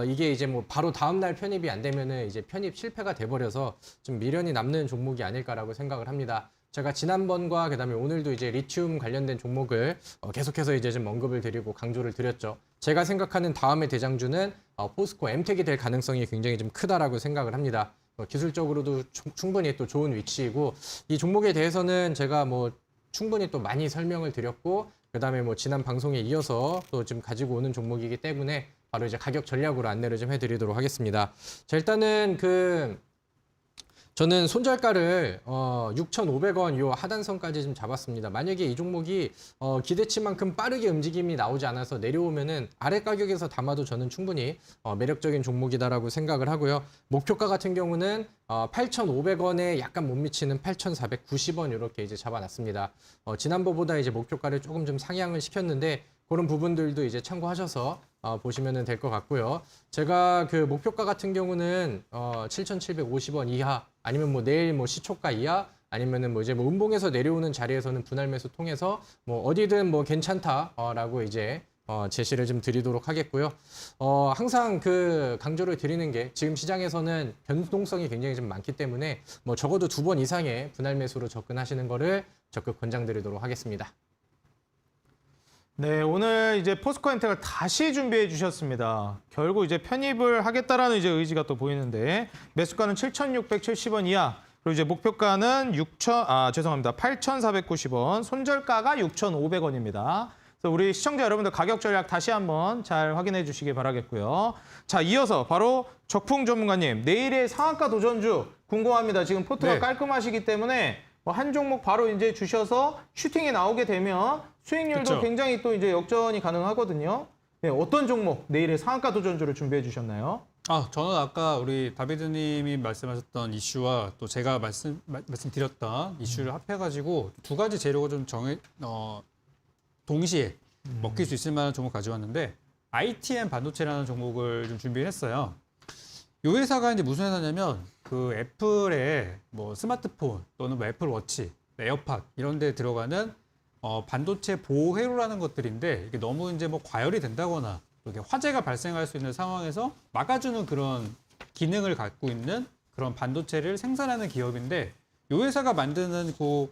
C: 이게 이제 뭐 바로 다음 날 편입이 안 되면은 이제 편입 실패가 돼버려서 좀 미련이 남는 종목이 아닐까라고 생각을 합니다. 제가 지난번과 그다음에 오늘도 이제 리튬 관련된 종목을 계속해서 이제 좀 언급을 드리고 강조를 드렸죠. 제가 생각하는 다음의 대장주는 포스코 엠텍이 될 가능성이 굉장히 좀 크다라고 생각을 합니다. 기술적으로도 충분히 또 좋은 위치이고 이 종목에 대해서는 제가 뭐 충분히 또 많이 설명을 드렸고 그다음에 뭐 지난 방송에 이어서 또 지금 가지고 오는 종목이기 때문에 바로 이제 가격 전략으로 안내를 좀 해드리도록 하겠습니다. 자, 일단은 저는 손절가를 6,500원 요 하단선까지 좀 잡았습니다. 만약에 이 종목이 기대치만큼 빠르게 움직임이 나오지 않아서 내려오면은 아래 가격에서 담아도 저는 충분히 매력적인 종목이다라고 생각을 하고요. 목표가 같은 경우는 8,500원에 약간 못 미치는 8,490원 이렇게 이제 잡아놨습니다. 지난번보다 이제 목표가를 조금 좀 상향을 시켰는데 그런 부분들도 이제 참고하셔서 보시면 될 것 같고요. 제가 그 목표가 같은 경우는 7,750원 이하 아니면 뭐 내일 뭐 시초가 이하 아니면은 뭐 이제 뭐 음봉에서 내려오는 자리에서는 분할 매수 통해서 뭐 어디든 뭐 괜찮다라고 이제 제시를 좀 드리도록 하겠고요. 항상 그 강조를 드리는 게 지금 시장에서는 변동성이 굉장히 좀 많기 때문에 뭐 적어도 2번 이상의 분할 매수로 접근하시는 거를 적극 권장드리도록 하겠습니다.
A: 네, 오늘 이제 포스코 엠텍을 다시 준비해 주셨습니다. 결국 이제 편입을 하겠다라는 이제 의지가 또 보이는데 매수가는 7,670원 이하, 그리고 이제 목표가는 8,490원, 손절가가 6,500원입니다. 그래서 우리 시청자 여러분들 가격 전략 다시 한번 잘 확인해 주시기 바라겠고요. 자, 이어서 바로 적풍 전문가님, 내일의 상한가 도전주 궁금합니다. 지금 포트가
D: 네.
A: 깔끔하시기 때문에 한 종목 바로 이제 주셔서 슈팅이 나오게 되면 수익률도
D: 그쵸.
A: 굉장히 또 이제 역전이 가능하거든요. 네, 어떤 종목 내일의 상한가 도전주를 준비해 주셨나요?
D: 저는 아까 우리 다비드님이 말씀하셨던 이슈와 또 제가 말씀드렸던 이슈를 합해가지고 두 가지 재료가 좀 동시에 먹힐 수 있을 만한 종목 가져왔는데 ITM 반도체라는 종목을 좀 준비했어요. 이 회사가 이제 무슨 회사냐면 그 애플의 뭐 스마트폰 또는 뭐 애플워치, 에어팟 이런 데 들어가는 반도체 보호 회로라는 것들인데 이게 너무 이제 뭐 과열이 된다거나 이렇게 화재가 발생할 수 있는 상황에서 막아주는 그런 기능을 갖고 있는 그런 반도체를 생산하는 기업인데 이 회사가 만드는 그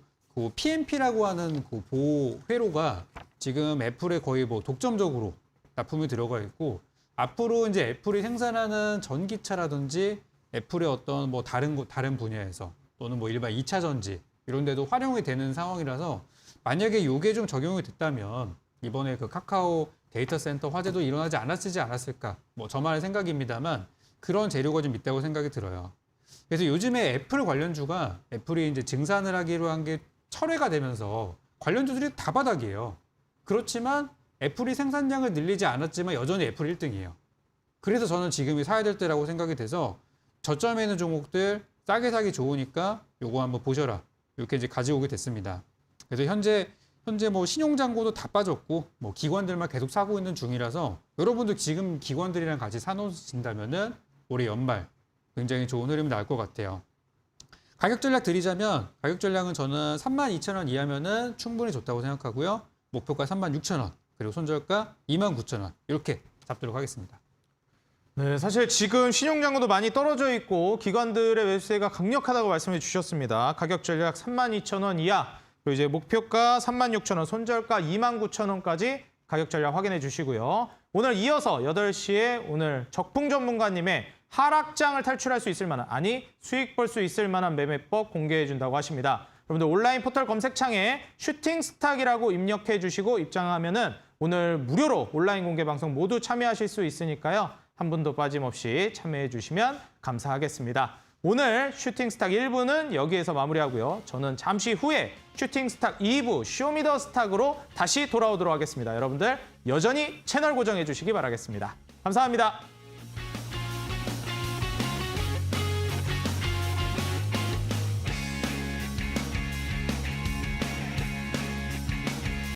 D: PMP라고 하는 그 보호 회로가 지금 애플에 거의 뭐 독점적으로 납품이 들어가 있고 앞으로 이제 애플이 생산하는 전기차라든지 애플의 어떤 뭐 다른 분야에서 또는 뭐 일반 2차 전지 이런 데도 활용이 되는 상황이라서 만약에 이게 좀 적용이 됐다면 이번에 그 카카오 데이터 센터 화재도 일어나지 않았을까 뭐 저만의 생각입니다만 그런 재료가 좀 있다고 생각이 들어요. 그래서 요즘에 애플 관련주가 애플이 이제 증산을 하기로 한 게 철회가 되면서 관련주들이 다 바닥이에요. 그렇지만 애플이 생산량을 늘리지 않았지만 여전히 애플 1등이에요. 그래서 저는 지금이 사야 될 때라고 생각이 돼서 저점에 있는 종목들 싸게 사기 좋으니까 요거 한번 보셔라. 이렇게 이제 가져오게 됐습니다. 그래서 현재 뭐 신용잔고도 다 빠졌고 뭐 기관들만 계속 사고 있는 중이라서 여러분들 지금 기관들이랑 같이 사놓으신다면은 올해 연말 굉장히 좋은 흐름이 나올 것 같아요. 가격 전략 드리자면 가격 전략은 저는 32,000원 이하면은 충분히 좋다고 생각하고요. 목표가 36,000원 그리고 손절가 29,000원 이렇게 잡도록 하겠습니다.
A: 네, 사실 지금 신용장고도 많이 떨어져 있고 기관들의 매수세가 강력하다고 말씀해 주셨습니다. 가격 전략 32,000원 이하, 그리고 이제 목표가 36,000원, 손절가 29,000원까지 가격 전략 확인해 주시고요. 오늘 이어서 8시에 오늘 적풍 전문가님의 하락장을 탈출할 수 있을 만한, 아니 수익 벌 수 있을 만한 매매법 공개해 준다고 하십니다. 여러분들 온라인 포털 검색창에 슈팅스탁이라고 입력해 주시고 입장하면은 오늘 무료로 온라인 공개 방송 모두 참여하실 수 있으니까요. 한 분도 빠짐없이 참여해 주시면 감사하겠습니다. 오늘 슈팅스탁 1부는 여기에서 마무리하고요. 저는 잠시 후에 슈팅스탁 2부 쇼미더스탁으로 다시 돌아오도록 하겠습니다. 여러분들 여전히 채널 고정해 주시기 바라겠습니다. 감사합니다.